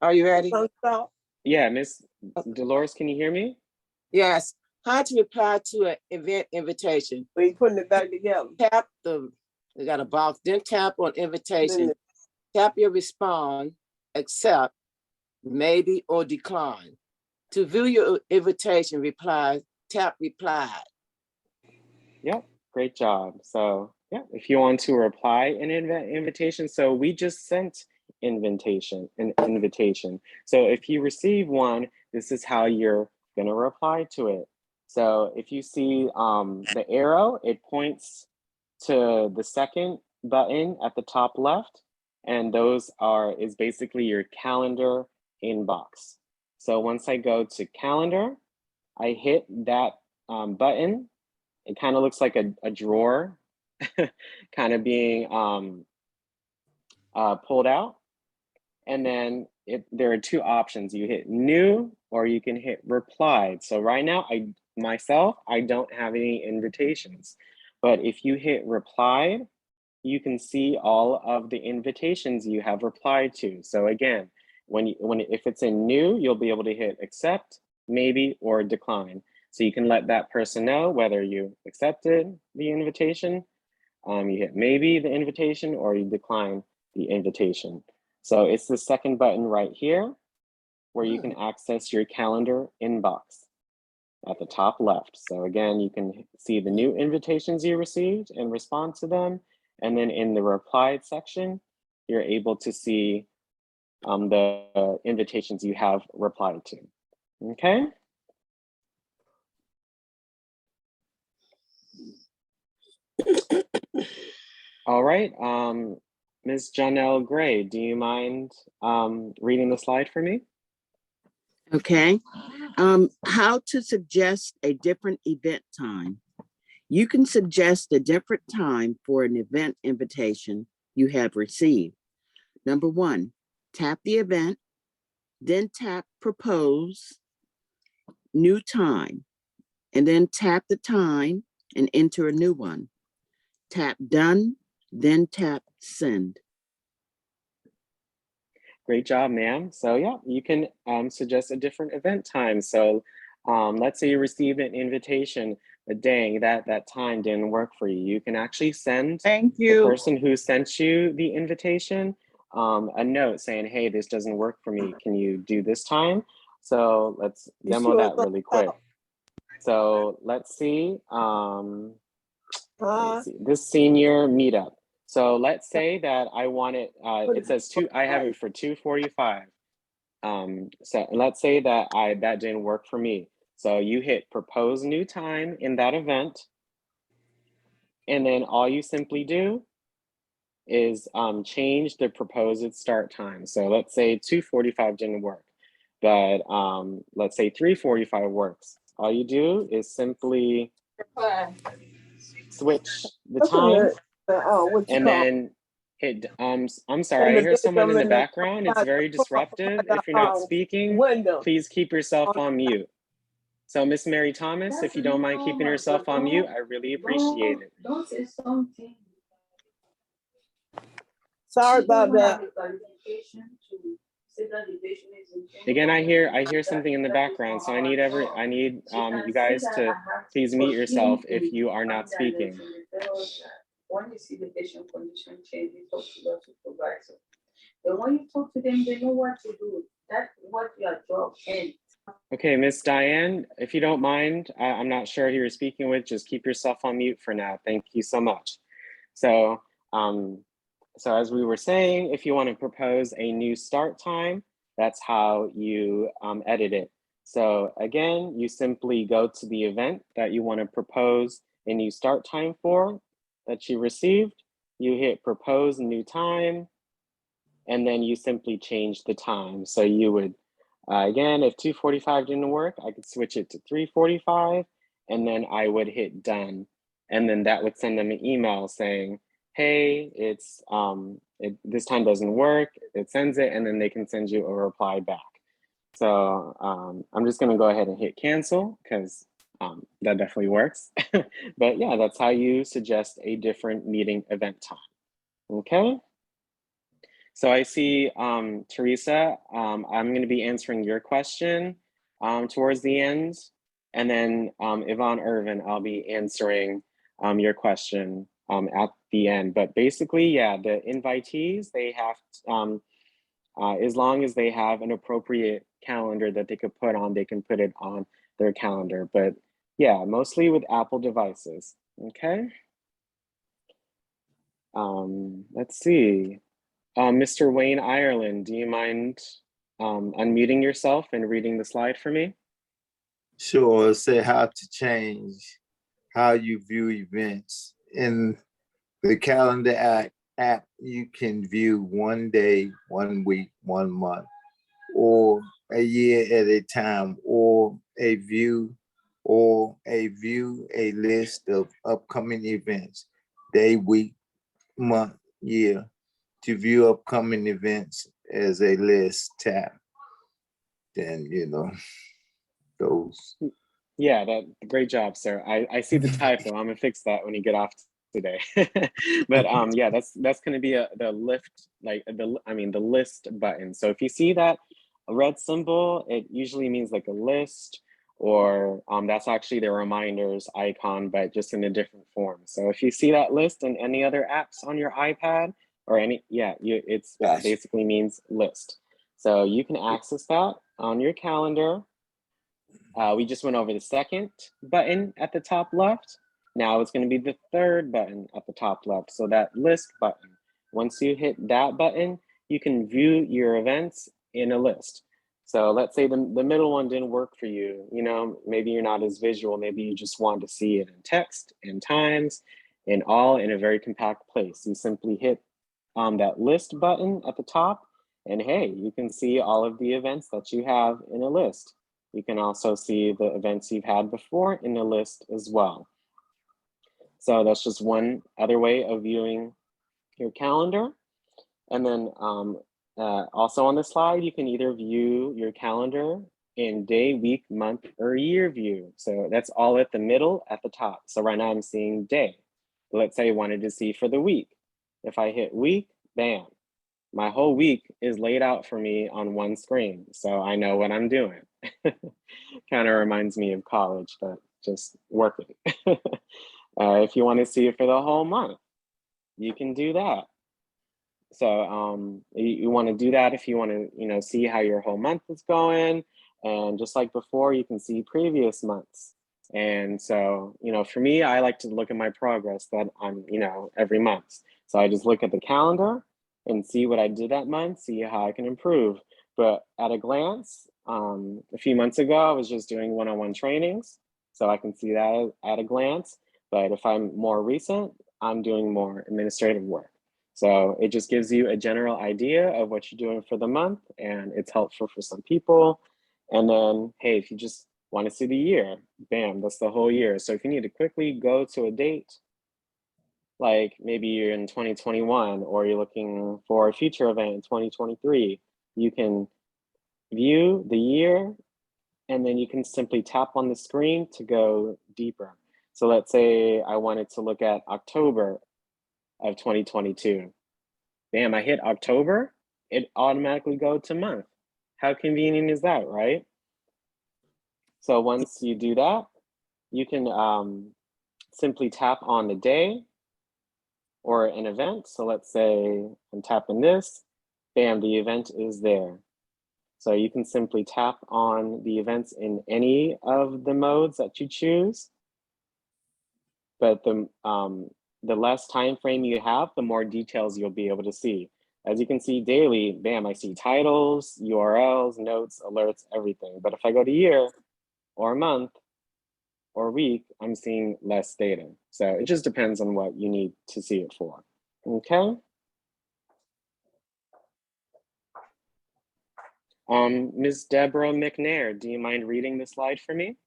Are you ready? On salt? Yeah, Ms. Dolores, can you hear me? Yes. How to reply to an event invitation. Are you putting it back together? Tap we got a box, then tap on invitation. Tap your response, accept, maybe, or decline. To view your invitation reply, tap reply. Yep, great job. So yeah, if you want to reply an invitation, so we just sent an invitation. So if you receive one, this is how you're gonna reply to it. So if you see the arrow, it points to the second button at the top left, and those is basically your calendar inbox. So once I go to calendar, I hit that button. It kind of looks like a drawer kind of being pulled out. And then there are two options. You hit new, or you can hit replied. So right now, I don't have any invitations. But if you hit replied, you can see all of the invitations you have replied to. So again, if it's in new, you'll be able to hit accept, maybe, or decline. So you can let that person know whether you accepted the invitation, you hit maybe the invitation, or you decline the invitation. So it's the second button right here where you can access your calendar inbox at the top left. So again, you can see the new invitations you received and respond to them. And then in the replied section, you're able to see the invitations you have replied to. Okay. All right, Ms. Janelle Gray, do you mind reading the slide for me? Okay. How to suggest a different event time. You can suggest a different time for an event invitation you have received. Number 1, tap the event, then tap propose, new time, and then tap the time and enter a new one. Tap done, then tap send. Great job, ma'am. So yeah, you can suggest a different event time. So let's say you received an invitation, but dang, that time didn't work for you. You can actually send the person who sent you the invitation a note saying, hey, this doesn't work for me. Can you do this time? So let's demo that really quick. So let's see, this senior meetup. So let's say that I want it, it says I have it for 2:45. So let's say that that didn't work for me. So you hit propose new time in that event. And then all you simply do is change the proposed start time. So let's say 2:45 didn't work, but let's say 3:45 works. All you do is simply switch the time and then hit, I'm sorry, I hear someone in the background. It's very disruptive. If you're not speaking, please keep yourself on mute. So Miss Mary Thomas, if you don't mind keeping yourself on mute, I really appreciate it. Don't say something. Sorry about that. Again, I hear something in the background, so I need you guys to please mute yourself if you are not speaking. When you see the patient condition change, you talk to your supervisor. And when you talk to them, they know what to do. That's what your job ends. Okay, Miss Diane, if you don't mind, I'm not sure who you're speaking with. Just keep yourself on mute for now. Thank you so much. So, so as we were saying, if you want to propose a new start time, that's how you edit it. So again, you simply go to the event that you want to propose a new start time for that you received. You hit propose new time, and then you simply change the time. So you would, again, if 2:45 didn't work, I could switch it to 3:45, and then I would hit done. And then that would send them an email saying, hey, it's this time doesn't work. It sends it, and then they can send you a reply back. So I'm just gonna go ahead and hit cancel because that definitely works. But yeah, that's how you suggest a different meeting event time. Okay. So I see Teresa, I'm going to be answering your question towards the end. And then Yvonne Irvin, I'll be answering your question at the end. But basically, yeah, the invitees, they have, as long as they have an appropriate calendar that they could put on, they can put it on their calendar. But yeah, mostly with Apple devices, okay? Let's see. Mr. Wayne Ireland, do you mind unmuting yourself and reading the slide for me? Sure. Say how to change how you view events. In the calendar app, you can view 1 day, 1 week, 1 month, or a year at a time, or a view a list of upcoming events, day, week, month, year. To view upcoming events as a list tab, then, you know, those. Yeah, great job, sir. I see the typo. I'm gonna fix that when you get off today. But yeah, that's gonna be the lift, like the list button. So if you see that red symbol, it usually means like a list, or that's actually the reminders icon, but just in a different form. So if you see that list in any other apps on your iPad or any, it basically means list. So you can access that on your calendar. We just went over the second button at the top left. Now it's going to be the third button at the top left. So that list button, once you hit that button, you can view your events in a list. So let's say the middle one didn't work for you. You know, maybe you're not as visual. Maybe you just want to see it in text, in times, and all in a very compact place. You simply hit that list button at the top, and hey, you can see all of the events that you have in a list. You can also see the events you've had before in the list as well. So that's just one other way of viewing your calendar. And then also on the slide, you can either view your calendar in day, week, month, or year view. So that's all at the middle at the top. So right now I'm seeing day. Let's say I wanted to see for the week. If I hit week, bam, my whole week is laid out for me on one screen. So I know what I'm doing. Kind of reminds me of college, but just working. If you want to see it for the whole month, you can do that. So you want to do that if you want to, see how your whole month is going. And just like before, you can see previous months. And so, for me, I like to look at my progress that I'm, every month. So I just look at the calendar and see what I did that month, see how I can improve. But at a glance, a few months ago, I was just doing one-on-one trainings. So I can see that at a glance. But if I'm more recent, I'm doing more administrative work. So it just gives you a general idea of what you're doing for the month, and it's helpful for some people. And then, hey, if you just want to see the year, bam, that's the whole year. So if you need to quickly go to a date, like maybe you're in 2021 or you're looking for a future event in 2023, you can view the year, and then you can simply tap on the screen to go deeper. So let's say I wanted to look at October of 2022. Bam, I hit October, it automatically go to month. How convenient is that, right? So once you do that, you can simply tap on the day or an event. So let's say I'm tapping this, bam, the event is there. So you can simply tap on the events in any of the modes that you choose. But the less time frame you have, the more details you'll be able to see. As you can see daily, bam, I see titles, URLs, notes, alerts, everything. But if I go to year or month or week, I'm seeing less data. So it just depends on what you need to see it for, okay? Ms. Deborah McNair, do you mind reading the slide for me?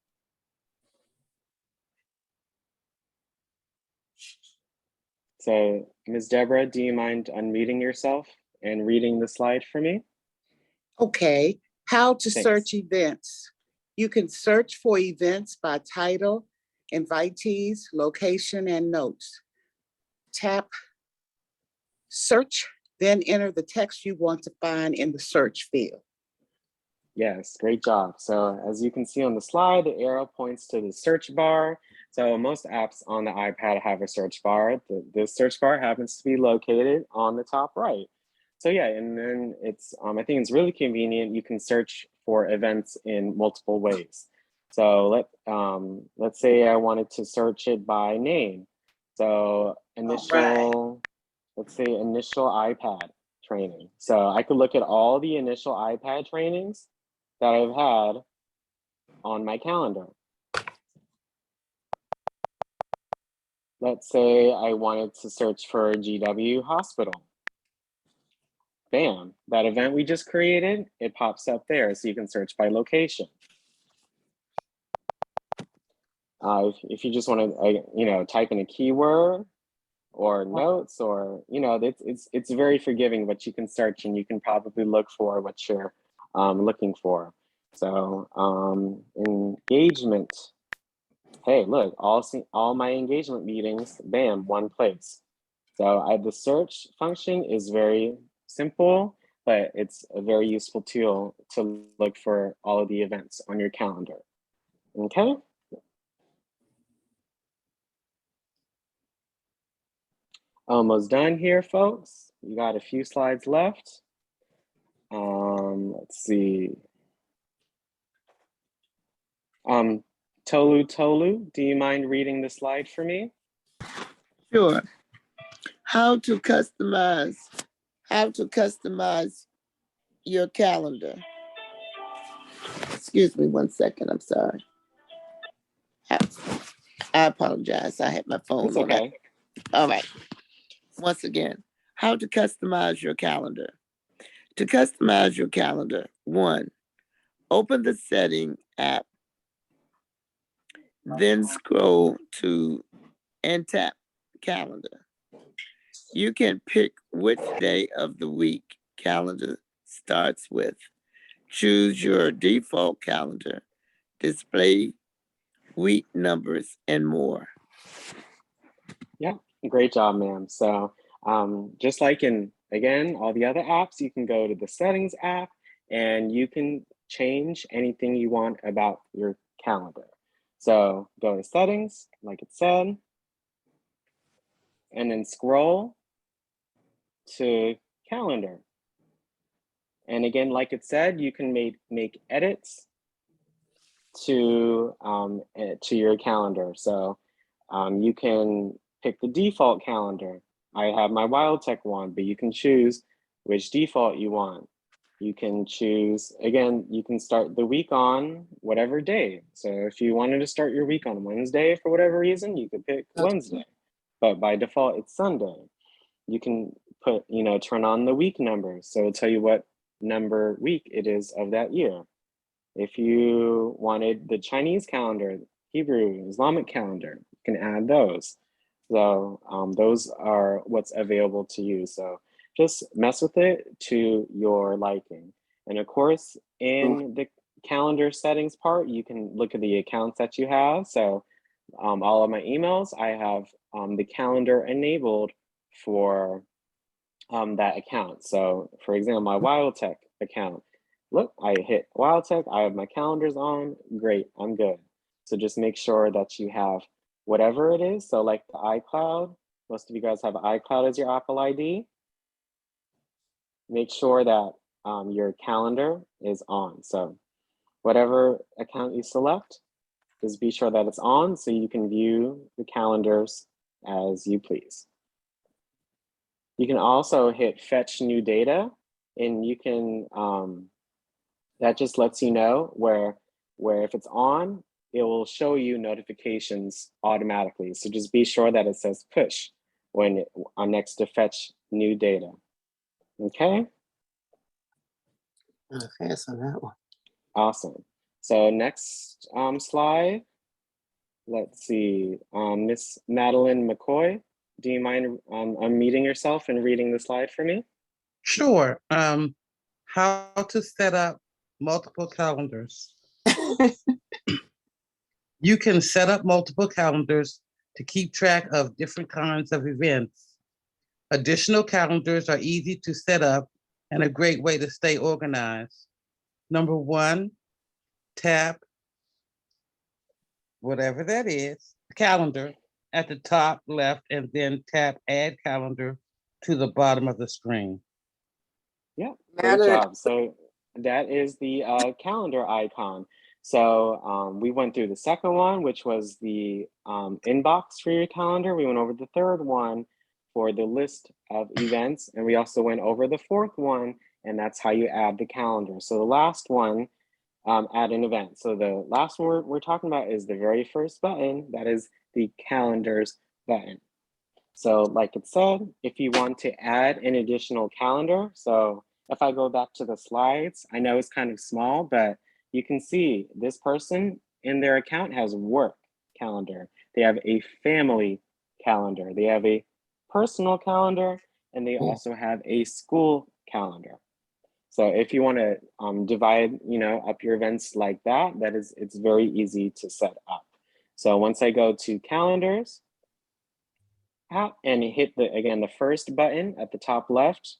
So, Ms. Deborah, do you mind unmuting yourself and reading the slide for me? Okay, how to Thanks. search events. You can search for events by title, invitees, location, and notes. Tap search, then enter the text you want to find in the search field. Yes, great job. So as you can see on the slide, the arrow points to the search bar. So most apps on the iPad have a search bar. This search bar happens to be located on the top right. So yeah, and then it's, I think it's really convenient. You can search for events in multiple ways. So let's say I wanted to search it by name. So initial, let's say initial iPad training. So I could look at all the initial iPad trainings that I've had on my calendar. Let's say I wanted to search for GW Hospital. Bam, that event we just created, it pops up there so you can search by location. If you just want to, type in a keyword or notes or, it's very forgiving what you can search and you can probably look for what you're looking for. So engagement. Hey, look, all my engagement meetings, bam, one place. So the search function is very simple, but it's a very useful tool to look for all of the events on your calendar. Okay. Almost done here, folks. You got a few slides left. Let's see. Tolu, do you mind reading the slide for me? Sure. How to customize your calendar. Excuse me 1 second, I'm sorry. I apologize, I had my phone It's on. okay. All right. Once again, how to customize your calendar. To customize your calendar, 1, open the setting app, then scroll to and tap calendar. You can pick which day of the week calendar starts with. Choose your default calendar, display week numbers, and more. Yeah, great job, ma'am. So just like in, again, all the other apps, you can go to the settings app and you can change anything you want about your calendar. So go to settings, like it said, and then scroll to calendar. And again, like it said, you can make edits to your calendar. So you can pick the default calendar. I have my WildTech one, but you can choose which default you want. You can choose, again, you can start the week on whatever day. So if you wanted to start your week on Wednesday for whatever reason, you could pick Wednesday, but by default it's Sunday. You can put, turn on the week numbers. So it'll tell you what number week it is of that year. If you wanted the Chinese calendar, Hebrew, Islamic calendar, you can add those. So those are what's available to you. So just mess with it to your liking. And of course, in the calendar settings part, you can look at the accounts that you have. So all of my emails, I have the calendar enabled for that account. So for example, my WildTech account, look, I hit WildTech, I have my calendars on, great, I'm good. So just make sure that you have whatever it is. So like the iCloud, most of you guys have iCloud as your Apple ID. Make sure that your calendar is on. So whatever account you select, just be sure that it's on so you can view the calendars as you please. You can also hit fetch new data, and you can, that just lets you know where if it's on, it will show you notifications automatically. So just be sure that it says push when next to fetch new data. Okay? Okay, so that one. Awesome. So next slide, let's see, Miss Madeline McCoy, do you mind unmuting yourself and reading the slide for me? Sure. How to set up multiple calendars. You can set up multiple calendars to keep track of different kinds of events. Additional calendars are easy to set up and a great way to stay organized. Number one, tap whatever that is, calendar at the top left, and then tap add calendar to the bottom of the screen. Yeah, great job. So that is the calendar icon. So we went through the second one, which was the inbox for your calendar. We went over the third one for the list of events. And we also went over the fourth one, and that's how you add the calendar. So the last one, add an event. So the last one we're talking about is the very first button. That is the calendars button. So like it said, if you want to add an additional calendar, so if I go back to the slides, I know it's kind of small, but you can see this person in their account has work calendar. They have a family calendar. They have a personal calendar, and they also have a school calendar. So if you want to divide, up your events like that, it's very easy to set up. So once I go to calendars, and hit the first button at the top left,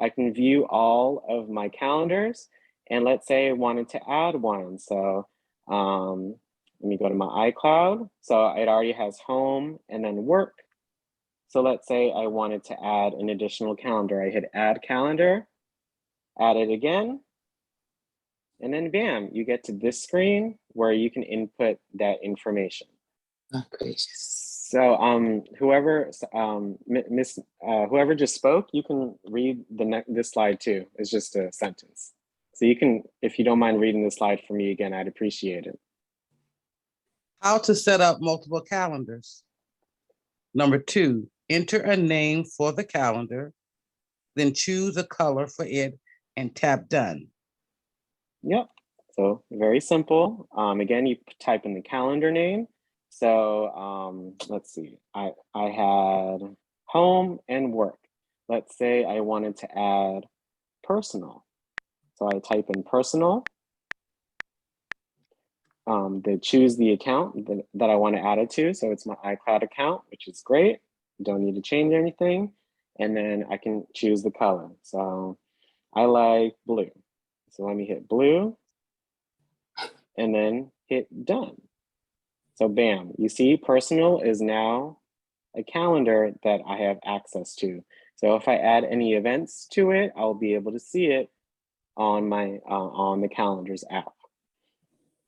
I can view all of my calendars. And let's say I wanted to add one. So let me go to my iCloud. So it already has home and then work. So let's say I wanted to add an additional calendar. I hit add calendar, add it again. And then bam, you get to this screen where you can input that information. Oh, gracious. So whoever whoever just spoke, you can read this slide too. It's just a sentence. So you can, if you don't mind reading the slide for me again, I'd appreciate it. How to set up multiple calendars. Number two, enter a name for the calendar, then choose a color for it and tap done. Yep, so very simple. Again, you type in the calendar name. So let's see, I had home and work. Let's say I wanted to add personal. So I type in personal, then choose the account that I want to add it to. So it's my iCloud account, which is great. Don't need to change anything. And then I can choose the color. So I like blue. So let me hit blue and then hit done. So bam, you see personal is now a calendar that I have access to. So if I add any events to it, I'll be able to see it on my on the calendars app.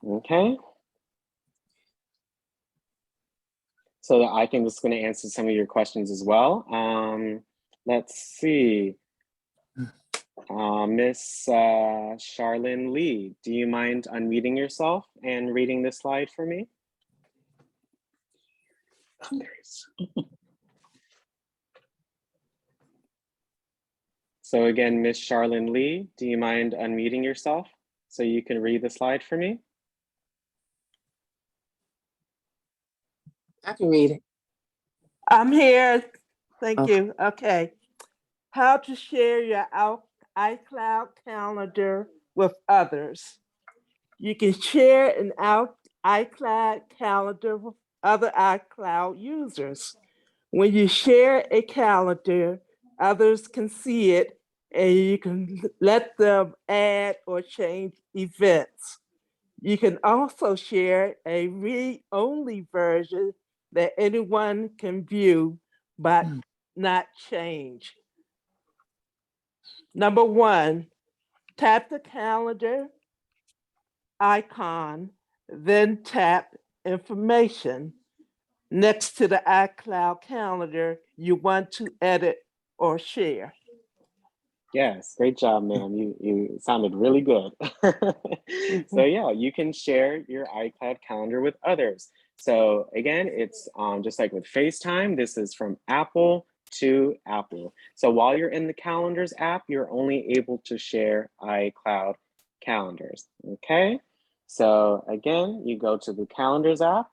Okay. So I think this is going to answer some of your questions as well. Let's see. Miss Charlene Lee, do you mind unmuting yourself and reading this slide for me? So again, Miss Charlene Lee, do you mind unmuting yourself so you can read the slide for me? I can read it. I'm here. Thank you. Okay. How to share your iCloud calendar with others. You can share an iCloud calendar with other iCloud users. When you share a calendar, Others can see it, and you can let them add or change events. You can also share a read-only version that anyone can view but not change. Number one, tap the calendar icon, then tap information next to the iCloud calendar you want to edit or share. Yes, great job, ma'am. You sounded really good. So yeah, you can share your iCloud calendar with others. So again, it's just like with FaceTime, this is from Apple to Apple. So while you're in the Calendars app, you're only able to share iCloud calendars, okay? So again, you go to the Calendars app.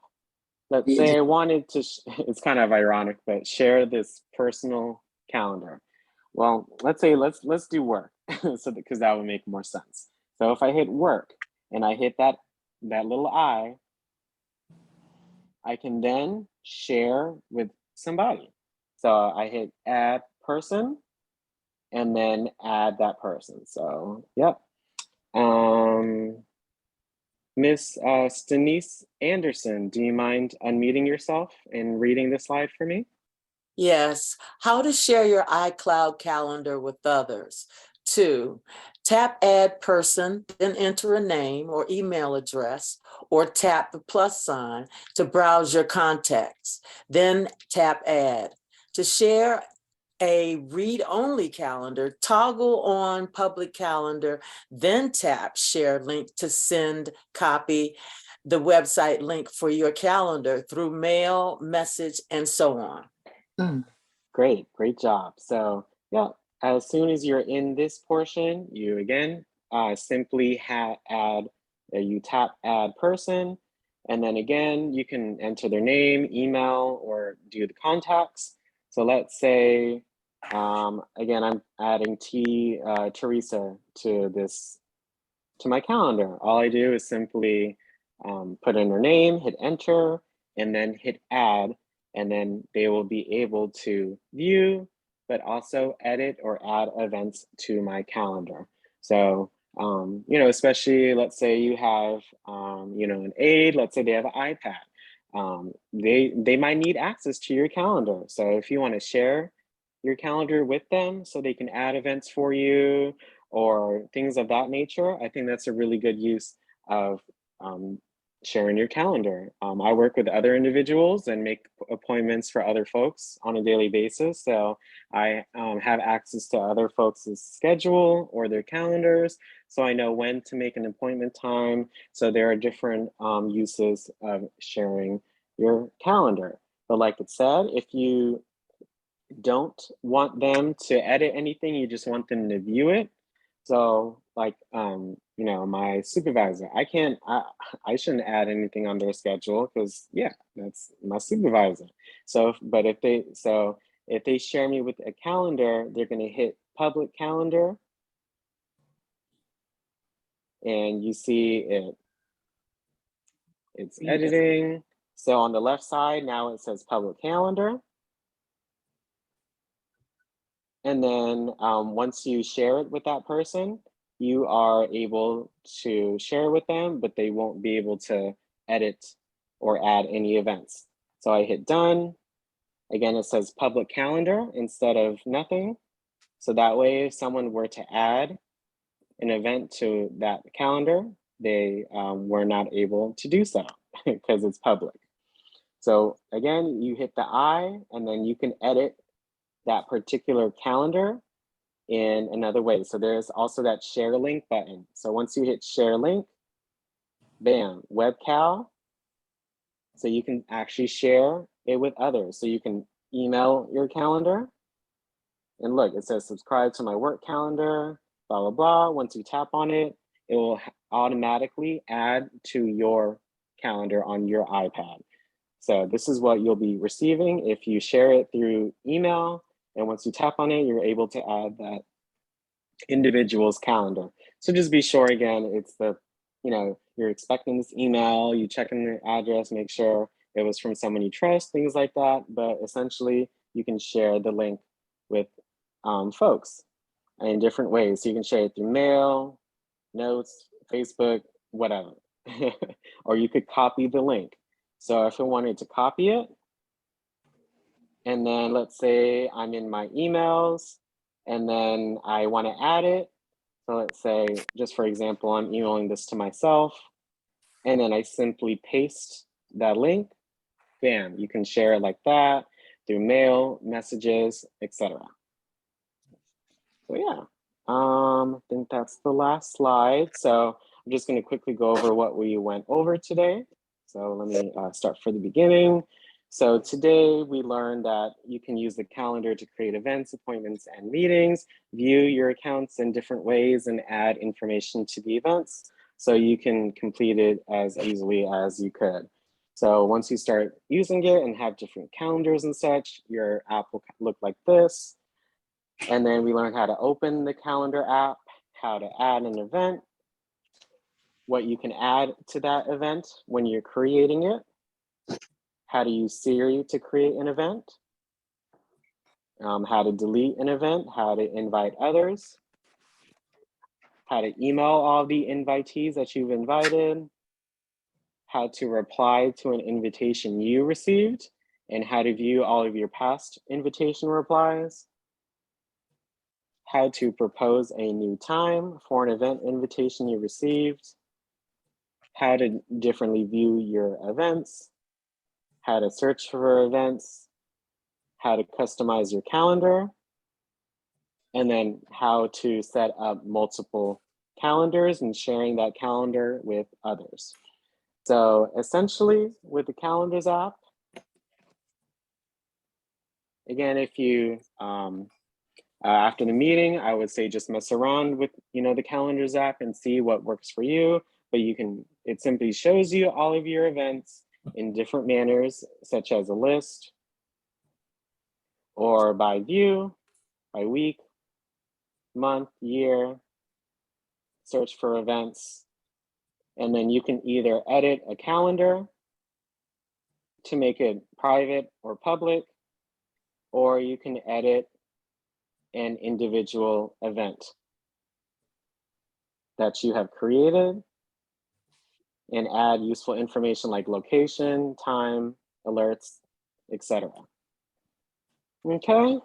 Let's say I wanted to, it's kind of ironic, but share this personal calendar. Well, let's do work, so because that would make more sense. So if I hit work and I hit that little I can then share with somebody. So I hit add person and then add that person. So yep. Miss Stenice Anderson, do you mind unmuting yourself and reading the slide for me? Yes. How to share your iCloud calendar with others. 2, tap add person, then enter a name or email address, or tap the plus sign to browse your contacts. Then tap add. To share a read-only calendar, toggle on public calendar, then tap share link to send copy the website link for your calendar through mail, message, and so on. Great job. So yeah, as soon as you're in this portion, you again simply you tap add person, and then again you can enter their name, email, or do the contacts. So let's say again I'm adding Teresa to my calendar. All I do is simply put in her name, hit enter, and then hit add. And then they will be able to view, but also edit or add events to my calendar. So, especially let's say you have, an aide, let's say they have an iPad. They might need access to your calendar. So if you want to share your calendar with them so they can add events for you or things of that nature, I think that's a really good use of sharing your calendar. I work with other individuals and make appointments for other folks on a daily basis. So I have access to other folks' schedule or their calendars. So I know when to make an appointment time. So there are different uses of sharing your calendar. But like it said, if you don't want them to edit anything, you just want them to view it. So like, my supervisor, I shouldn't add anything on their schedule because yeah, that's my supervisor. So, but if they share me with a calendar, they're gonna hit public calendar and you see it's editing. So on the left side, now it says public calendar. And then once you share it with that person, you are able to share with them, but they won't be able to edit or add any events. So I hit done. Again, it says public calendar instead of nothing. So that way, if someone were to add an event to that calendar, they were not able to do so because it's public. So again, you hit the I and then you can edit that particular calendar in another way. So there's also that share link button. So once you hit share link, bam, webcal. So you can actually share it with others. So you can email your calendar. And look, it says subscribe to my work calendar, blah, blah, blah. Once you tap on it, it will automatically add to your calendar on your iPad. So this is what you'll be receiving if you share it through email. And once you tap on it, you're able to add that individual's calendar. So just be sure again, it's you're expecting this email, you check in the address, make sure it was from someone you trust, things like that. But essentially, you can share the link with folks in different ways. So you can share it through mail, notes, Facebook, whatever. Or you could copy the link. So if I wanted to copy it, and then let's say I'm in my emails, and then I want to add it. So let's say, just for example, I'm emailing this to myself, and then I simply paste that link. Bam, you can share it like that through mail, messages, etc. So yeah, I think that's the last slide. So I'm just going to quickly go over what we went over today. So let me start from the beginning. So today we learned that you can use the calendar to create events, appointments, and meetings, view your accounts in different ways, and add information to the events so you can complete it as easily as you could. So once you start using it and have different calendars and such, your app will look like this. And then we learned how to open the calendar app, how to add an event, what you can add to that event when you're creating it, how to use Siri to create an event, how to delete an event, how to invite others, how to email all the invitees that you've invited, how to reply to an invitation you received, and how to view all of your past invitation replies, how to propose a new time for an event invitation you received, how to differently view your events, how to search for events, how to customize your calendar, and then how to set up multiple calendars and sharing that calendar with others. So essentially with the Calendars app, again, if you, after the meeting, I would say just mess around with the Calendars app and see what works for you. But it simply shows you all of your events in different manners, such as a list, or by view, by week, month, year, search for events. And then you can either edit a calendar to make it private or public, or you can edit an individual event that you have created and add useful information like location, time, alerts, etc. Okay.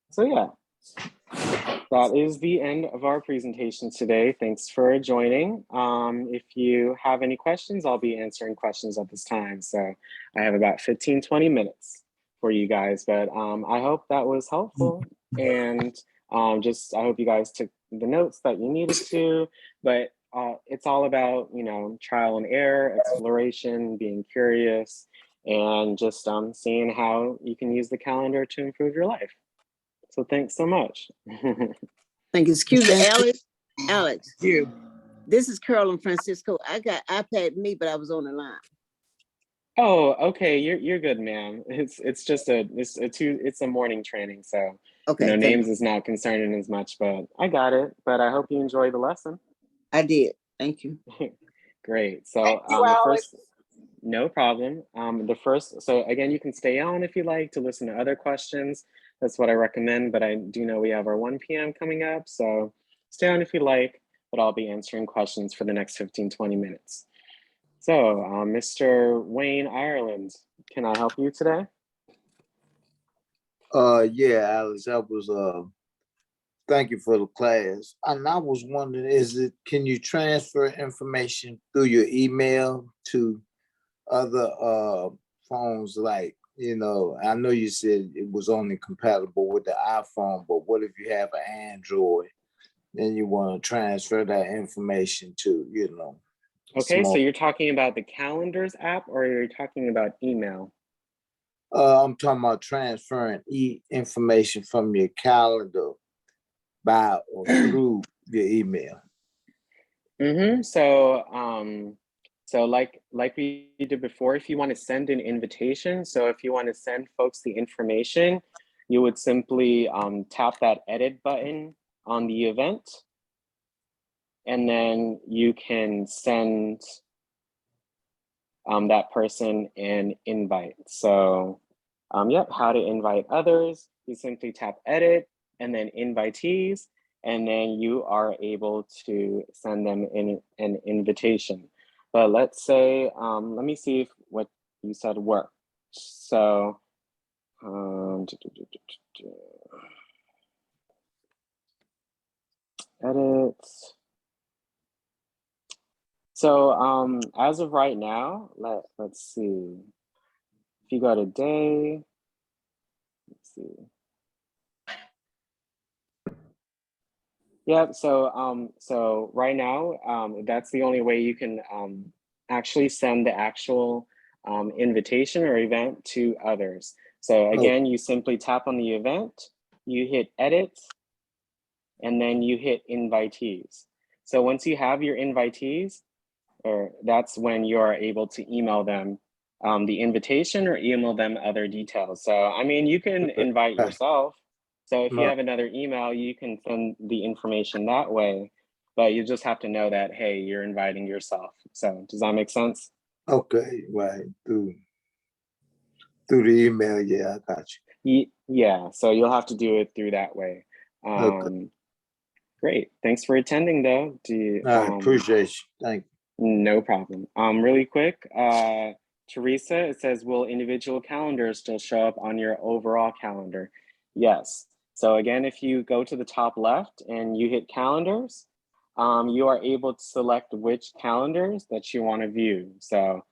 So yeah, that is the end of our presentation today. Thanks for joining. If you have any questions, I'll be answering questions at this time. So I have about 15-20 minutes for you guys, but I hope that was helpful. And I hope you guys took the notes that you needed to, but it's all about, trial and error, exploration, being curious, and just seeing how you can use the calendar to improve your life. So thanks so much. Thank you. Excuse me, Alex. You. This is Carolyn Francisco. I got iPad me, but I was on the line. Oh, okay. You're good, ma'am. It's a morning training, so okay, names is not concerning as much, but I got it. But I hope you enjoy the lesson. I did. Thank you. Great. So Thank you, Alex. No problem. So again, you can stay on if you like to listen to other questions. That's what I recommend, but I do know we have our 1 p.m. coming up, so stay on if you like, but I'll be answering questions for the next 15-20 minutes. So Mr. Wayne Ireland, can I help you today? Yeah, Alex, that was thank you for the class. And I was wondering, can you transfer information through your email to other phones? Like, I know you said it was only compatible with the iPhone, but what if you have an Android, then you want to transfer that information to, Okay, so you're talking about the Calendars app, or you're talking about email? I'm talking about transferring information from your calendar by or through your email. So like we did before, if you want to send an invitation, so if you want to send folks the information, you would simply tap that edit button on the event, and then you can send that person an invite. So Yep, how to invite others. You simply tap edit and then invitees, and then you are able to send them in an invitation. But let's say, let me see if what you said worked. So, edit. So as of right now, let's see. If you go to day, let's see. Yeah, so right now, that's the only way you can actually send the actual invitation or event to others. So again, you simply tap on the event, you hit edit, and then you hit invitees. So once you have your invitees, that's when you are able to email them the invitation or email them other details. So, I mean, you can invite yourself. So if you have another email, you can send the information that way, but you just have to know that, hey, you're inviting yourself. So does that make sense? Okay, right, through the email, yeah, I got you. Yeah, so you'll have to do it through that way. Okay. Great, thanks for attending though. I appreciate you, thank you. No problem. Really quick, Teresa, it says, will individual calendars still show up on your overall calendar? Yes. So again, if you go to the top left and you hit calendars, you are able to select which calendars that you want to view. So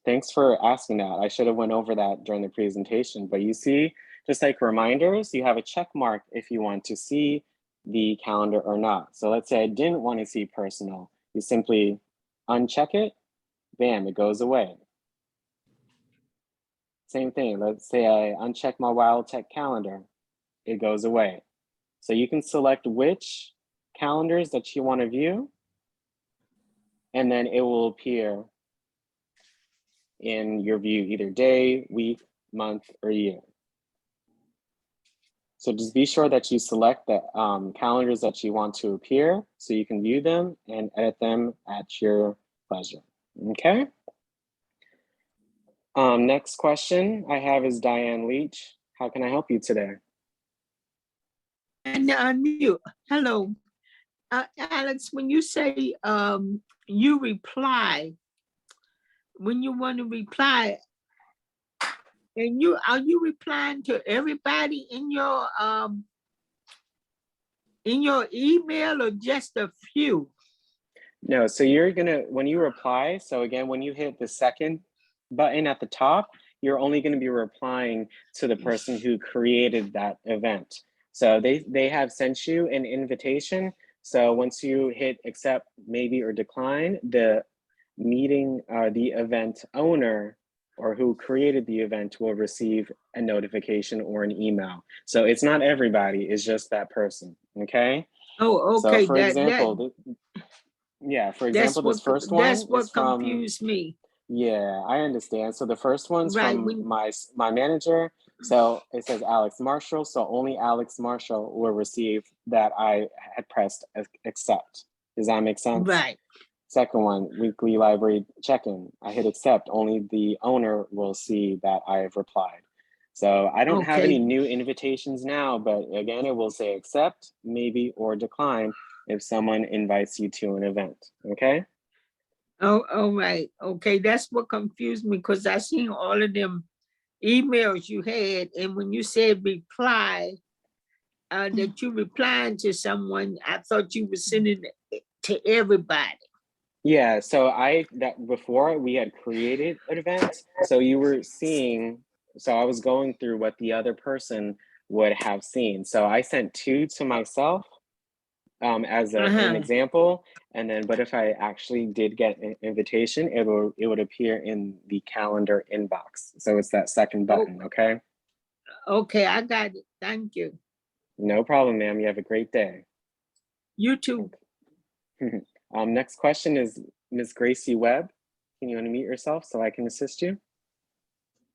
thanks for asking that. I should have went over that during the presentation, but you see, just like reminders, you have a check mark if you want to see the calendar or not. So let's say I didn't want to see personal. You simply uncheck it, bam, it goes away. Same thing, let's say I uncheck my Wild Tech calendar, it goes away. So you can select which calendars that you want to view, and then it will appear in your view, either day, week, month, or year. So just be sure that you select the calendars that you want to appear so you can view them and edit them at your pleasure, okay? Next question I have is Diane Leach. How can I help you today? And unmute. Hello. Alex, when you say you reply, when you want to reply, and are you replying to everybody in your email or just a few? No, so you're gonna, when you reply, so again, when you hit the second button at the top, you're only gonna be replying to the person who created that event. So they have sent you an invitation. So once you hit accept, maybe, or decline, the meeting, the event owner or who created the event will receive a notification or an email. So it's not everybody, it's just that person, okay? Oh, okay. So for example, yeah, for example, this first one that's what is from, confused me. Yeah, I understand. So the first one's Right, from my manager. So it says Alex Marshall. So only Alex Marshall will receive that I had pressed accept. Does that make sense? Right. Second one, weekly library check-in. I hit accept. Only the owner will see that I have replied. So I don't have any new invitations now, but again, it will say accept, maybe, or decline if someone invites you to an event, okay? Oh, all right. Okay, that's what confused me because I seen all of them emails you had, and when you said reply, that you replying to someone, I thought you were sending it to everybody. Yeah, so before we had created an event, so you were seeing, so I was going through what the other person would have seen. So I sent 2 to myself as an example, and then, but if I actually did get an invitation, it would appear in the calendar inbox. So it's that second button, okay? Okay, I got it. Thank you. No problem, ma'am. You have a great day. You too. Next question is Ms. Gracie Webb. Can you unmute yourself so I can assist you?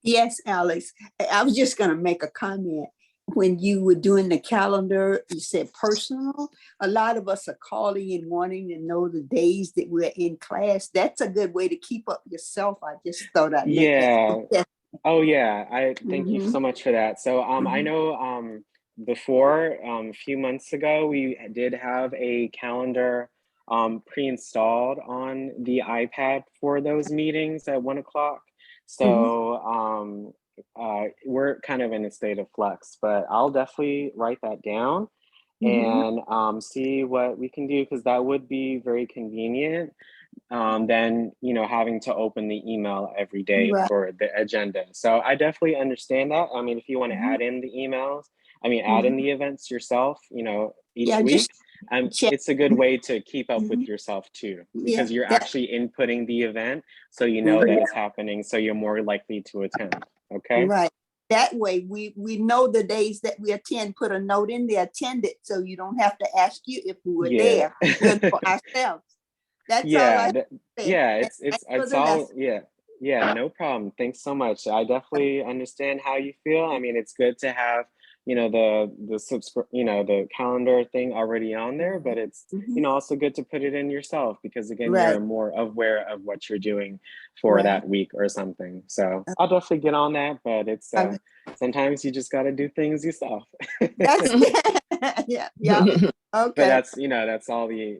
Yes, Alex. I was just going to make a comment. When you were doing the calendar, you said personal. A lot of us are calling and wanting to know the days that we're in class. That's a good way to keep up yourself. I just thought I'd make that. Oh yeah, I thank you so much for that. So I know before a few months ago we did have a calendar pre-installed on the iPad for those meetings at 1 o'clock. So we're kind of in a state of flux, but I'll definitely write that down and see what we can do, because that would be very convenient than having to open the email every day Right. for the agenda. So I definitely understand that. I mean, if you want to add in the emails, I mean, add in the events yourself, each Yeah, week, just check. it's a good way to keep up with yourself too, Yeah, because you're that, actually inputting the event, so you know that it's happening, so you're more likely to attend. Okay. right. That way we know the days that we attend, put a note in there, attended, so you don't have to ask you if we were Yeah. there. We'll know ourselves. That's all Yeah, I say. yeah, And thanks for it's the all, lesson. yeah, no problem. Thanks so much. I definitely understand how you feel. I mean, it's good to have, the calendar thing already on there, but it's, also good to put it in yourself, because again, Right. you're more aware of what you're doing for Right. that week or something. So I'll definitely get on that, but it's sometimes you just got to do things yourself. That's yeah, yeah. But Okay. that's all the,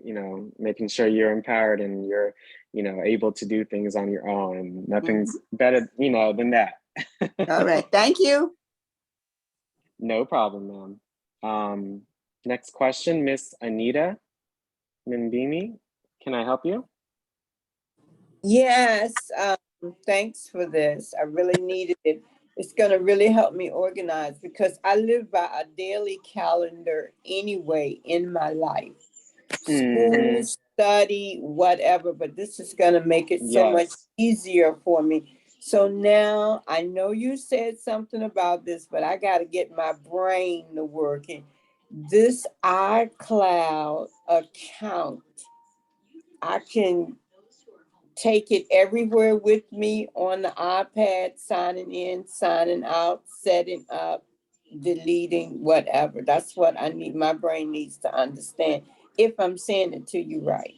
making sure you're empowered and you're, able to do things on your own, and nothing's better, than that. All right. Thank you. No problem, ma'am. Next question, Miss Anita Mimbimi. Can I help you? Yes, thanks for this. I really needed it. It's going to really help me organize, because I live by a daily calendar anyway in my life. School, study, whatever, but this is going to make it so much easier for me. So now I know you said something about this, but I got to get my brain to working. This iCloud account, I can take it everywhere with me on the iPad, signing in, signing out, setting up, deleting, whatever. That's what I need. My brain needs to understand, if I'm saying it to you right.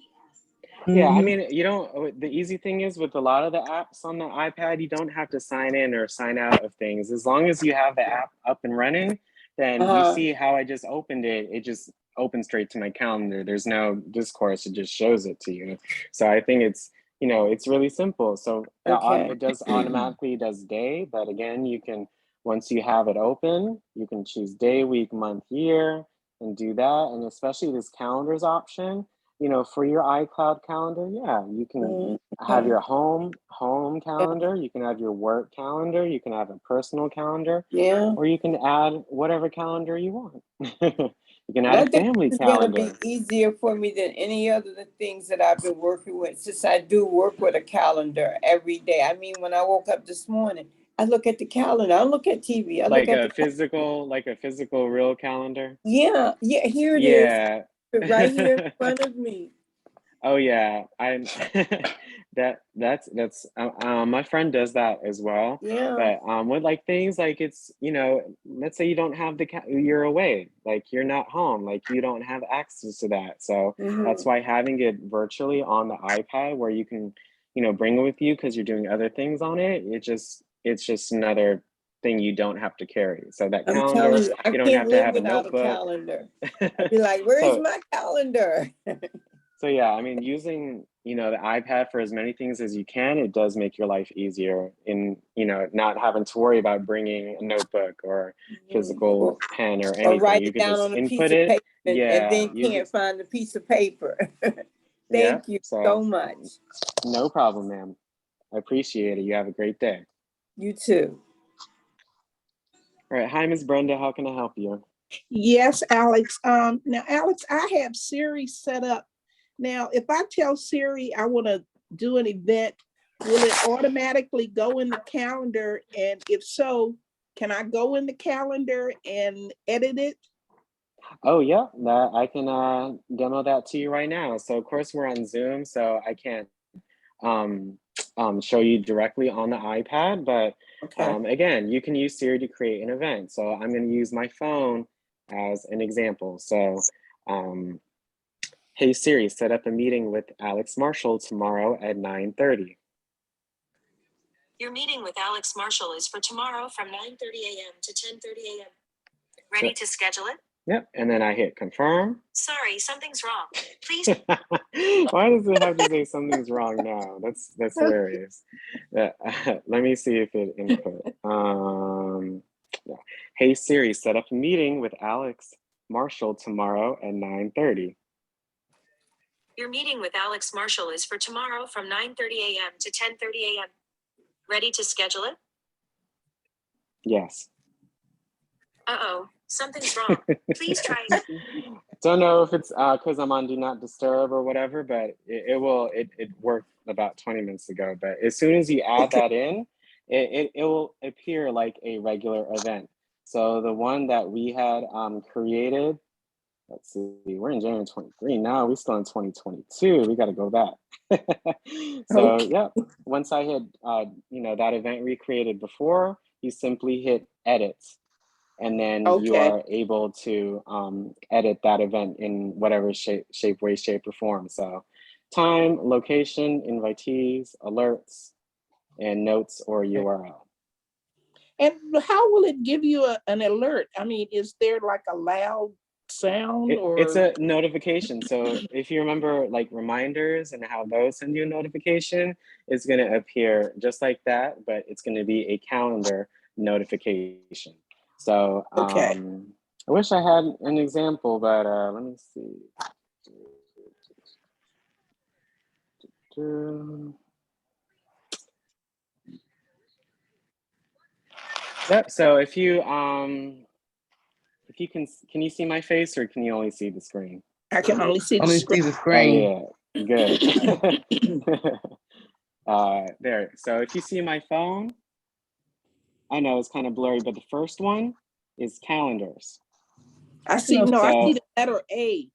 Yeah, I mean, the easy thing is, with a lot of the apps on the iPad, you don't have to sign in or sign out of things. As long as you have the app up and running, then you see how I just opened it. It just opens straight to my calendar. There's no discourse, it just shows it to you. So I think it's, it's really simple. So it does automatically does day, but again, you can, once you have it open, you can choose day, week, month, year, and do that. And especially this calendars option, for your iCloud calendar, yeah, you can have your home calendar, you can have your work calendar, you can have a personal calendar, or you can add whatever calendar you want. You can add a family It's calendar. going to be easier for me than any other things that I've been working with, since I do work with a calendar every day. I mean, when I woke up this morning, I look at the calendar. I don't look at TV. I like look at a physical real calendar. Yeah, here it is. Right here in front of me. Oh yeah, I'm that's my friend does that as well. Yeah. But with like things like, it's, let's say you don't have you're away, like you're not home, like you don't have access to that. So that's why having it virtually on the iPad, where you can, bring it with you because you're doing other things on it, it's just another thing you don't have to carry. So that I'm calendar, telling you, I you don't can't have to live have a without a notebook. calendar. I'd be like, where's my calendar? So yeah, I mean, using, the iPad for as many things as you can, it does make your life easier in, not having to worry about bringing a notebook or physical pen or anything. Or write You it could down just on a piece input of it. paper and Yeah, then can't find the piece of paper. Thank you so much. No problem, ma'am. I appreciate it. You have a great day. You too. All right. Hi, Ms. Brenda. How can I help you? Yes, Alex. Now, Alex, I have Siri set up. Now, if I tell Siri I want to do an event, will it automatically go in the calendar? And if so, can I go in the calendar and edit it? Oh yeah, I can demo that to you right now. So of course we're on Zoom, so I can't show you directly on the iPad, but again, you can use Siri to create an event. So I'm going to use my phone as an example. So hey Siri, set up a meeting with Alex Marshall tomorrow at 9:30. Your meeting with Alex Marshall is for tomorrow from 9:30 a.m. to 10:30 a.m. Ready to schedule it? Yep, and then I hit confirm. Sorry, something's wrong. Please. Why does it have to say something's wrong now? That's hilarious. Let me see if it input. Yeah. Hey Siri, set up a meeting with Alex Marshall tomorrow at 9:30. Your meeting with Alex Marshall is for tomorrow from 9:30 a.m. to 10:30 a.m. Ready to schedule it? Yes. Uh-oh, something's wrong. Please try again. Don't know if it's because I'm on Do Not Disturb or whatever, but it worked about 20 minutes ago. But as soon as you add that in, it will appear like a regular event. So the one that we had created, let's see, we're in January 23 now, we're still in 2022. We got to go back. So yeah, once I hit that event we created before, you simply hit edit. And then you are able to edit that event in whatever shape, way, shape, or form. So time, location, invitees, alerts, and notes or URL. And how will it give you an alert? I mean, is there like a loud sound or? It's a notification. So if you remember like reminders and how those send you a notification, it's going to appear just like that, but it's going to be a calendar notification. So I wish I had an example, but let me see. Yep. So if you can you see my face or can you only see the screen? I can only see the screen. Oh yeah, good. There. So if you see my phone, I know it's kind of blurry, but the first one is calendars. I see. No, I see the letter A.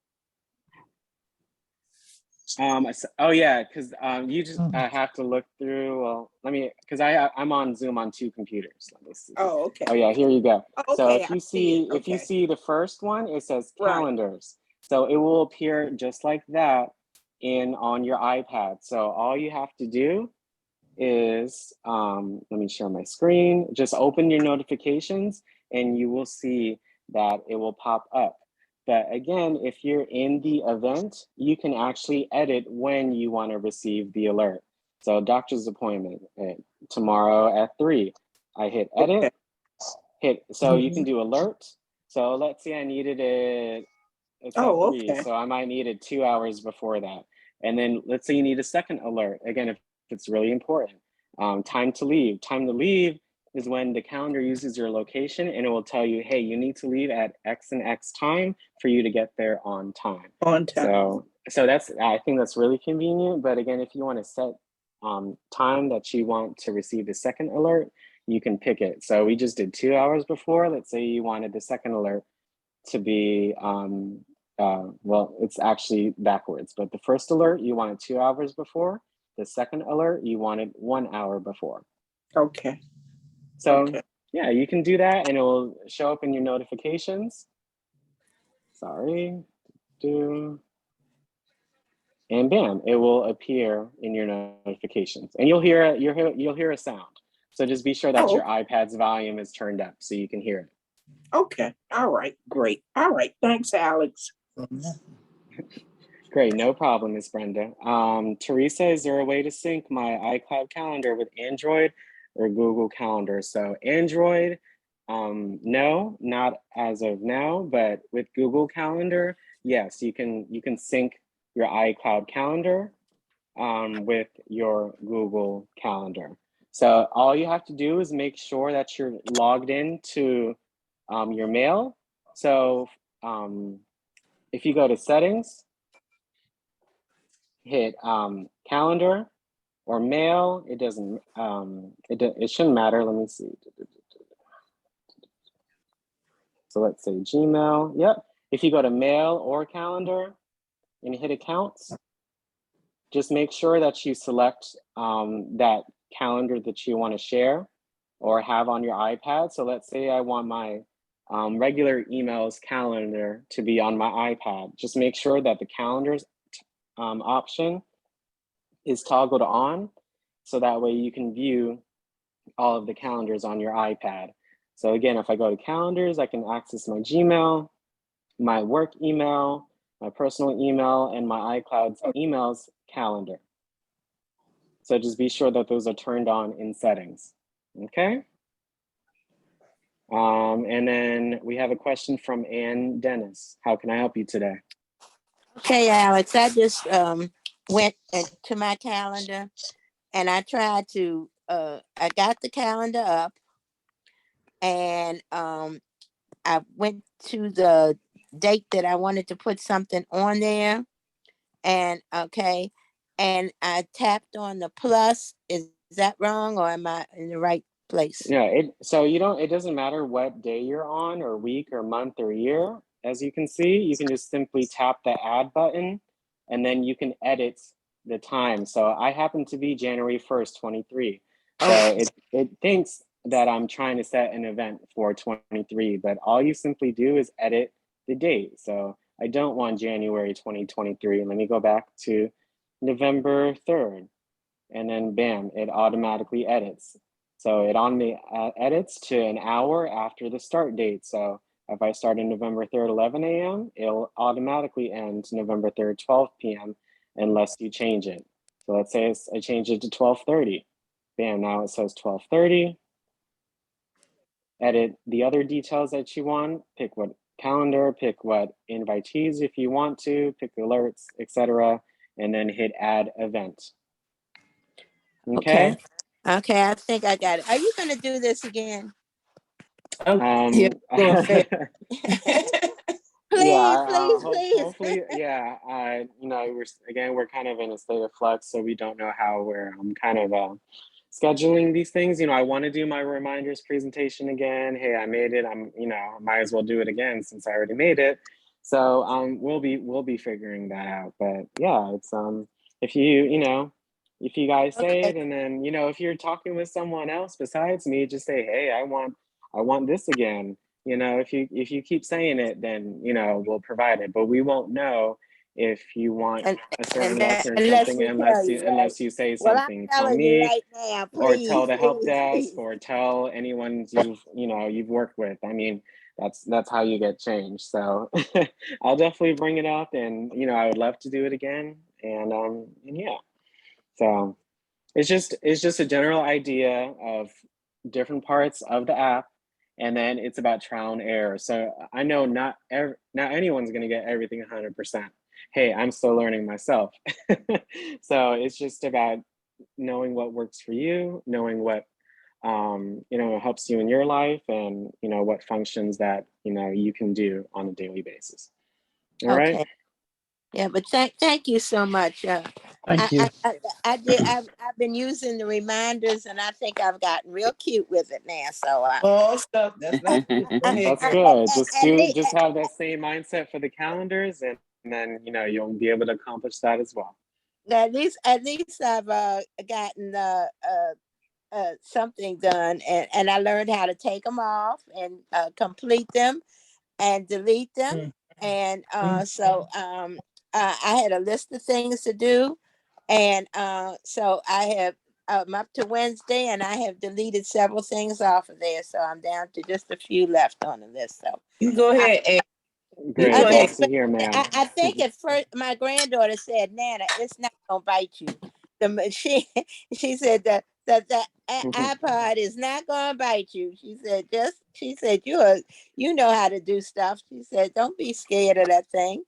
Oh yeah, because you just have to look through. Well, let me, because I'm on Zoom on two computers. Let me see. Oh, okay. Oh yeah, here you go. Oh, so okay, if you see the first one, it says calendars. So it will appear just like that on your iPad. So all you have to do is let me share my screen. Just open your notifications, and you will see that it will pop up. But again, if you're in the event, you can actually edit when you want to receive the alert. So doctor's appointment tomorrow at 3. I hit edit, so you can do alert. So let's say I needed it, it's at 3, so I might need it 2 hours before that. And then let's say you need a second alert. Again, if it's really important. Time to leave. Time to leave is when the calendar uses your location and it will tell you, hey, you need to leave at X and X time for you to get there on time. On time. So I think that's really convenient. But again, if you want to set time that you want to receive the second alert, you can pick it. So we just did 2 hours before. Let's say you wanted the second alert to be, well, it's actually backwards, but the first alert you wanted 2 hours before. The second alert you wanted 1 hour before. Okay. So yeah, you can do that and it will show up in your notifications. Sorry. And bam, it will appear in your notifications. And you'll hear a sound. So just be sure that your iPad's volume is turned up so you can hear it. Okay. All right. Great. All right. Thanks, Alex. Great, no problem, Miss Brenda. Teresa, is there a way to sync my iCloud calendar with Android or Google Calendar? So Android, no, not as of now, but with Google Calendar, yes, you can sync your iCloud calendar with your Google Calendar. So all you have to do is make sure that you're logged in to your mail. So if you go to settings, hit calendar or mail, it doesn't, it shouldn't matter. Let me see. So let's say Gmail, yep. If you go to mail or calendar and hit accounts, just make sure that you select that calendar that you want to share or have on your iPad. So let's say I want my regular emails calendar to be on my iPad. Just make sure that the calendars option is toggled on, so that way you can view all of the calendars on your iPad. So again, if I go to calendars, I can access my Gmail, my work email, my personal email, and my iCloud's emails calendar. So just be sure that those are turned on in settings, okay? And then we have a question from Ann Dennis. How can I help you today? Okay, Alex, I just went to my calendar and I tried to, I got the calendar up and I went to the date that I wanted to put something on there and okay, and I tapped on the plus. Is that wrong or am I in the right place? Yeah, so you don't, it doesn't matter what day you're on or week or month or year. As you can see, you can just simply tap the add button and then you can edit the time. So I happen to be January 1st, 23. So it thinks that I'm trying to set an event for 23, but all you simply do is edit the date. So I don't want January 2023. Let me go back to November 3rd. And then bam, it automatically edits. So it edits to an hour after the start date. So if I start on November 3rd, 11 a.m., it'll automatically end November 3rd, 12 p.m. unless you change it. So let's say I change it to 12:30. Bam, now it says 12:30. Edit the other details that you want, pick what calendar, pick what invitees if you want to, pick alerts, etc. And then hit add event. Okay. Okay, I think I got it. Are you going to do this again? Yeah, Please. hopefully, yeah. You know, we're kind of in a state of flux, so we don't know how we're kind of scheduling these things. You know, I want to do my reminders presentation again. Hey, I made it. I might as well do it again since I already made it. So we'll be figuring that out. But yeah, it's if you guys say it, and then if you're talking with someone else besides me, just say, hey, I want this again. If you keep saying it, then we'll provide it, but we won't know if you want a certain lesson or something unless you say something. Tell me right now, or please, tell the help please, desk please. or tell anyone you've worked with. I mean, that's how you get change. So I'll definitely bring it up, and I would love to do it again. And yeah, so it's just a general idea of different parts of the app, and then it's about trial and error. So I know not anyone's going to get everything 100%. Hey, I'm still learning myself. So it's just about knowing what works for you, knowing what helps you in your life, and what functions that you can do on a daily basis. All right. Okay. Yeah, but thank you so much. Thank you. I've been using the reminders, and I think I've gotten real cute with it now. So stuff. That's not That's good. Just have that same mindset for the calendars, and then you'll be able to accomplish that as well. at least I've gotten something done, and I learned how to take them off and complete them and delete them. And so I had a list of things to do, and so I have I'm up to Wednesday, and I have deleted several things off of there, so I'm down to just a few left on the list. So you go ahead and Great, glad to hear, ma'am. I think at first my granddaughter said, "Nana, it's not gonna bite you." She said that the iPod is not gonna bite you. She said you know how to do stuff. She said, "Don't be scared of that thing."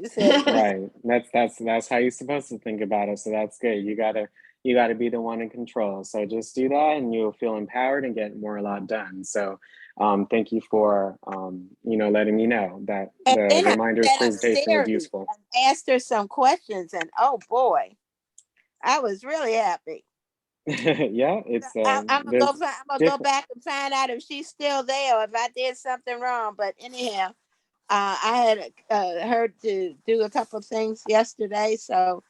She said, right. That's how you're supposed to think about it. So that's good. You gotta be the one in control. So just do that, and you'll feel empowered and get a lot done. So thank you for letting me know that the reminders presentation was useful. Asked her some questions, and oh boy, I was really happy. Yeah, it's I'm gonna go back and find out if she's still there or if I did something wrong. But anyhow, I had her to do a couple of things yesterday, so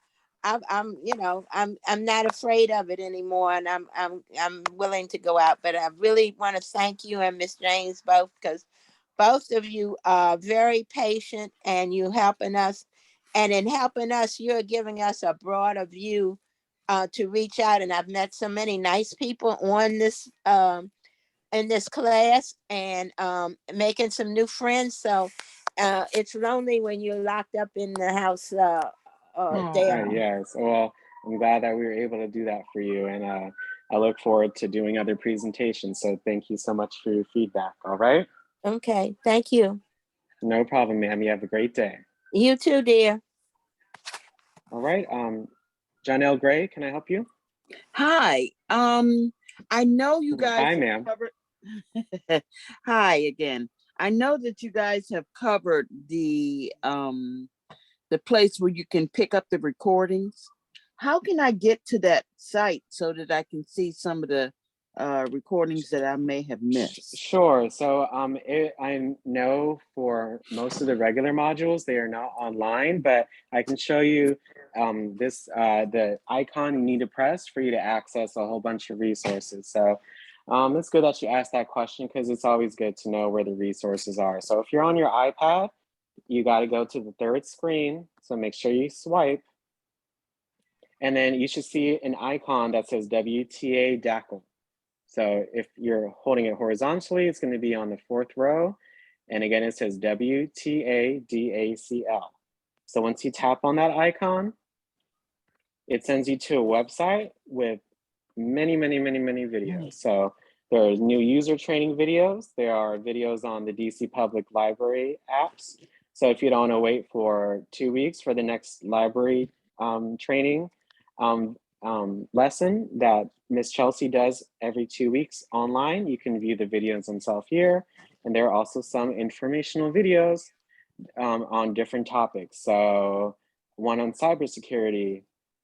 I'm not afraid of it anymore, and I'm willing to go out. But I really want to thank you and Miss James both, because both of you are very patient, and you helping us, and in helping us, you're giving us a broader view to reach out, and I've met so many nice people on this in this class, and making some new friends. So it's lonely when you're locked up in the house there. Yes, well, I'm glad that we were able to do that for you, and I look forward to doing other presentations. So thank you so much for your feedback. All right. Okay, thank you. No problem, ma'am. You have a great day. You too, dear. All right. Janelle Gray, can I help you? Hi. I know you guys. Hi, have ma'am. covered- Hi again. I know that you guys have covered the place where you can pick up the recordings. How can I get to that site so that I can see some of the recordings that I may have missed? Sure. So I know for most of the regular modules, they are not online, but I can show you the icon you need to press for you to access a whole bunch of resources. So it's good that you asked that question, because it's always good to know where the resources are. So if you're on your iPad, you got to go to the third screen. So make sure you swipe. And then you should see an icon that says WTA DACL. So if you're holding it horizontally, it's going to be on the fourth row. And again, it says WTADACL. So once you tap on that icon, it sends you to a website with many videos. So there are new user training videos. There are videos on the DC Public Library apps. So if you don't want to wait for 2 weeks for the next library training lesson that Miss Chelsea does every 2 weeks online, you can view the videos themselves here. And there are also some informational videos on different topics. So one on cybersecurity,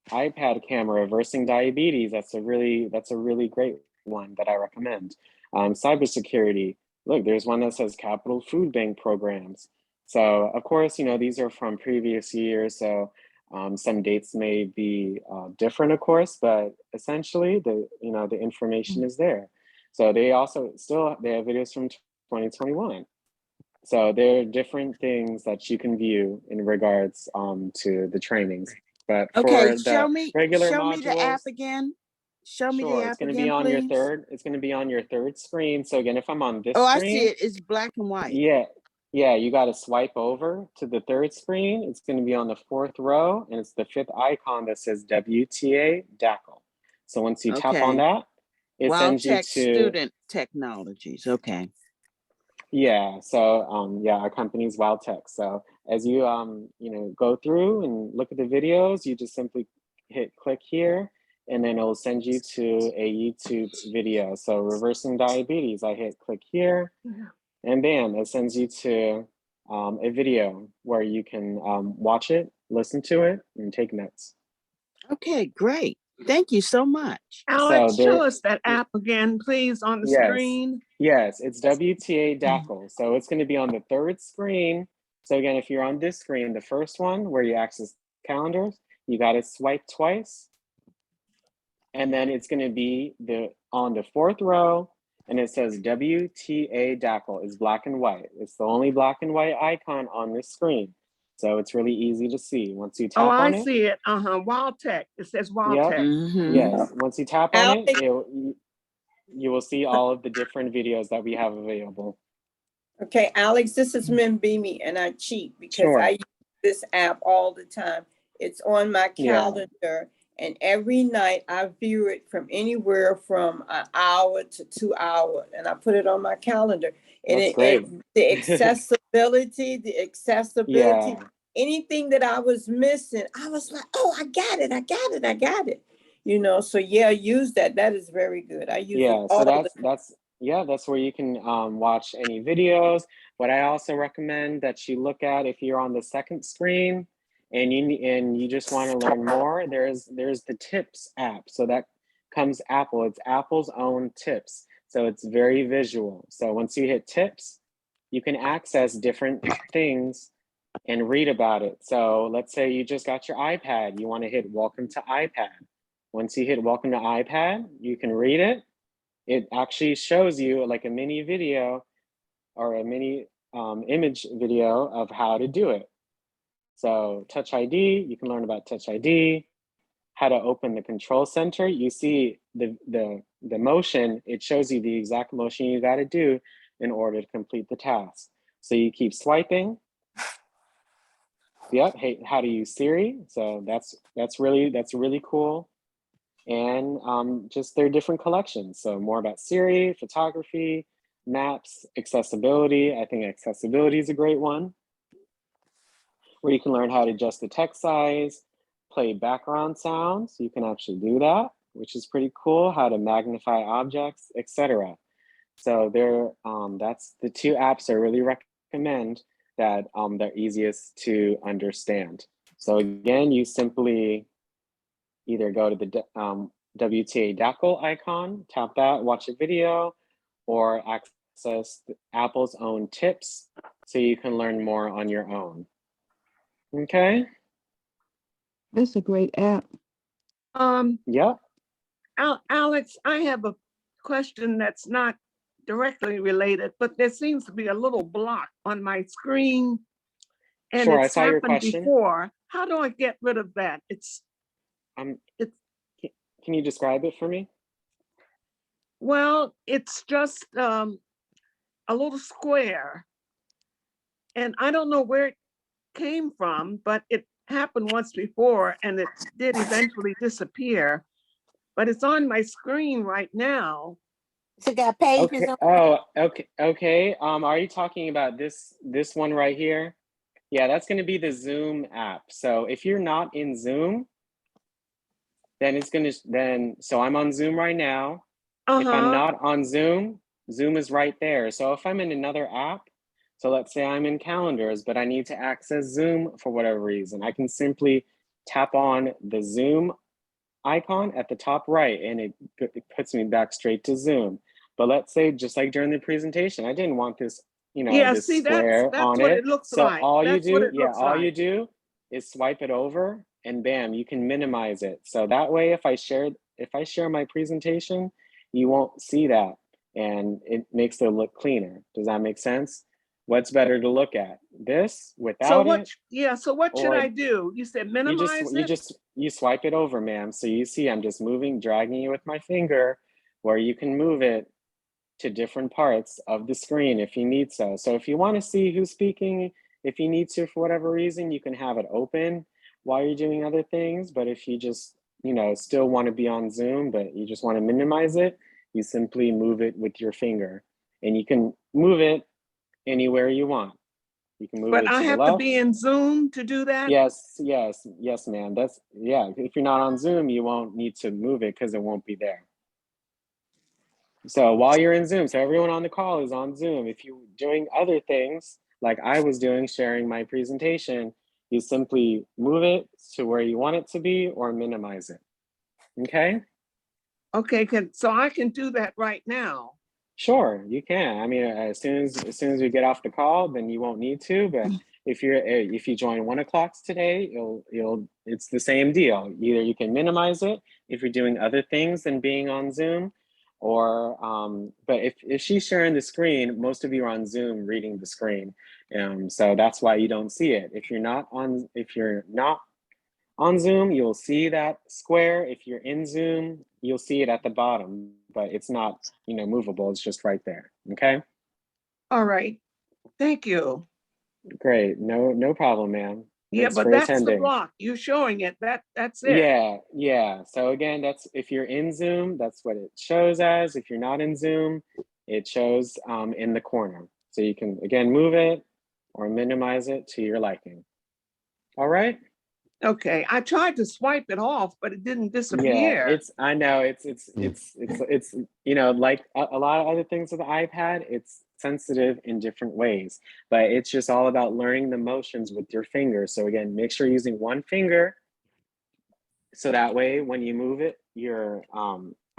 iPad camera, reversing diabetes. That's a really great one that I recommend. Cybersecurity. Look, there's one that says Capital Food Bank programs. So of course, these are from previous years. So some dates may be different, of course, but essentially the information is there. So they also they have videos from 2021. So there are different things that you can view in regards to the trainings. But Okay, for the regular show modules, me the app again. Show me the sure, it's app going to be again, on your please. third. It's going to be on your third screen. So again, if I'm on this Oh, screen, I see it. It's black and white. Yeah, you got to swipe over to the third screen. It's going to be on the fourth row, and it's the fifth icon that says WTA DACL. So once you tap on that, it sends you to Student Technologies. Okay. Yeah, so our company's Wild Tech. So as you go through and look at the videos, you just simply hit click here, and then it'll send you to a YouTube video. So reversing diabetes, I hit click here, and bam, it sends you to a video where you can watch it, listen to it, and take notes. Okay, great. Thank you so much. Alex, show us that app again, please, on the screen. Yes, it's WTA DACL. So it's going to be on the third screen. So again, if you're on this screen, the first one where you access calendars, you got to swipe twice. And then it's going to be on the fourth row, and it says WTA DACL. It's black and white. It's the only black and white icon on this screen. So it's really easy to see. Once you tap on it. I see it. Wild Tech. It says Wild Yep. Tech. Yes. Once you tap on it, you will see all of the different videos that we have available. Okay, Alex, this is Mimbimi, and I cheat because I use this app all the time. It's on my calendar, and every night I view it from anywhere from an hour to 2 hours, and I put it on my calendar. And That's great. The accessibility, anything that I was missing, I was like, oh, I got it. So use that. That is very good. I use it all the time. That's where you can watch any videos. What I also recommend that you look at if you're on the second screen and you just want to learn more, there's the Tips app. So that comes Apple. It's Apple's own Tips. So it's very visual. So once you hit Tips, you can access different things and read about it. So let's say you just got your iPad. You want to hit Welcome to iPad. Once you hit Welcome to iPad, you can read it. It actually shows you like a mini video or a mini image video of how to do it. So Touch ID, you can learn about Touch ID, how to open the control center, you see the motion, it shows you the exact motion you got to do in order to complete the task. So you keep swiping. Yep, hey, how to use Siri. So that's really cool. And just their different collections. So more about Siri, photography, maps, accessibility. I think accessibility is a great one, where you can learn how to adjust the text size, play background sounds. You can actually do that, which is pretty cool. How to magnify objects, etc. So that's the two apps I really recommend that they're easiest to understand. So again, you simply either go to the WTA DACL icon, tap that, watch a video, or access Apple's own tips so you can learn more on your own. Okay. It's a great app. Yeah. Alex, I have a question that's not directly related, but there seems to be a little block on my screen. And Sure, I it's saw your happened question. before. How do I get rid of that? Can you describe it for me? Well, it's just a little square. And I don't know where it came from, but it happened once before and it did eventually disappear. But it's on my screen right now. So got pages Okay. on. Oh, okay. Are you talking about this one right here? Yeah, that's going to be the Zoom app. So if you're not in Zoom, then so I'm on Zoom right now. If I'm not on Zoom, Zoom is right there. So if I'm in another app, so let's say I'm in calendars, but I need to access Zoom for whatever reason, I can simply tap on the Zoom icon at the top right and it puts me back straight to Zoom. But let's say just like during the presentation, I didn't want this, Yeah, this see, that's square on what it. it looks So like. all you That's what do, it looks like. is swipe it over and bam, you can minimize it. So that way, if I share my presentation, you won't see that and it makes it look cleaner. Does that make sense? What's better to look at? This without it? So what should or I do? You said minimize it? You swipe it over, ma'am. So you see I'm just dragging it with my finger where you can move it to different parts of the screen if you need so. So if you want to see who's speaking, if you need to for whatever reason, you can have it open while you're doing other things. But if you just, still want to be on Zoom, but you just want to minimize it, you simply move it with your finger. And you can move it anywhere you want. You can move But it I to the have left. to be in Zoom to do that? Yes, ma'am. If you're not on Zoom, you won't need to move it because it won't be there. So while you're in Zoom, so everyone on the call is on Zoom. If you're doing other things, like I was doing, sharing my presentation, you simply move it to where you want it to be or minimize it. Okay? Okay, so I can do that right now. Sure, you can. I mean, as soon as we get off the call, then you won't need to. But if you join 1 o'clock today, it's the same deal. Either you can minimize it if you're doing other things than being on Zoom, or but if she's sharing the screen, most of you are on Zoom reading the screen, so that's why you don't see it. If you're not on Zoom, you'll see that square. If you're in Zoom, you'll see it at the bottom, but it's not, movable. It's just right there. Okay. All right. Thank you. Great. No problem, ma'am. Yeah, Thanks but for that's the attending. block. You're showing it. That's it. Yeah. So again, that's if you're in Zoom, that's what it shows as. If you're not in Zoom, it shows in the corner. So you can again move it or minimize it to your liking. All right. Okay, I tried to swipe it off, but it didn't Yeah, disappear. I know it's like a lot of other things with the iPad, it's sensitive in different ways, but it's just all about learning the motions with your fingers. So again, make sure you're using one finger so that way when you move it, you're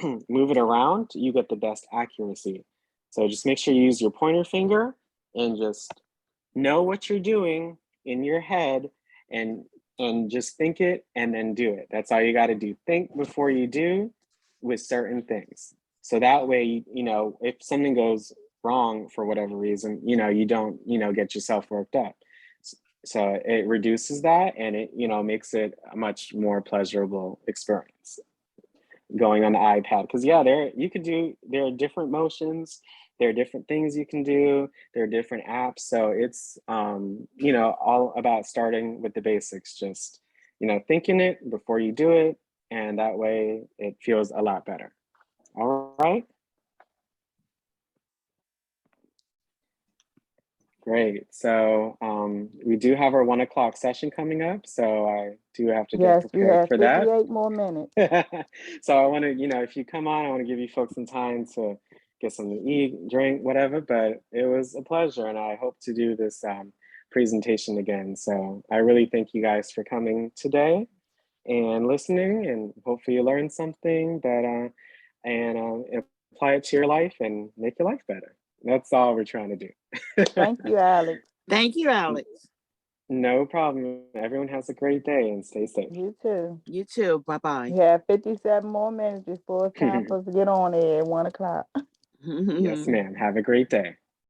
move it around, you get the best accuracy. So just make sure you use your pointer finger and just know what you're doing in your head and just think it and then do it. That's all you got to do. Think before you do with certain things. So that way, if something goes wrong for whatever reason, you don't, get yourself worked up. So it reduces that, and it, you know, makes it a much more pleasurable experience going on the iPad. Because yeah, there are different motions, there are different things you can do, there are different apps. So it's you know, all about starting with the basics, just, you know, thinking it before you do it, and that way it feels a lot better. All right. Great. So we do have our 1 o'clock session coming up, so I do have to get Yes, we prepared have for that. 58 more minutes. So I want to, you know, if you come on, I want to give you folks some time to get something to eat, drink, whatever. But it was a pleasure, and I hope to do this presentation again. So I really thank you guys for coming today and listening, and hopefully you learned something that and apply it to your life and make your life better. That's all we're trying to do. Thank you, Alex. Thank you, Alex. No problem. Everyone has a great day and stay safe. You too. You too. Bye-bye. We have 57 more minutes before it's time for us to get on air at 1 o'clock. Yes, ma'am. Have a great day.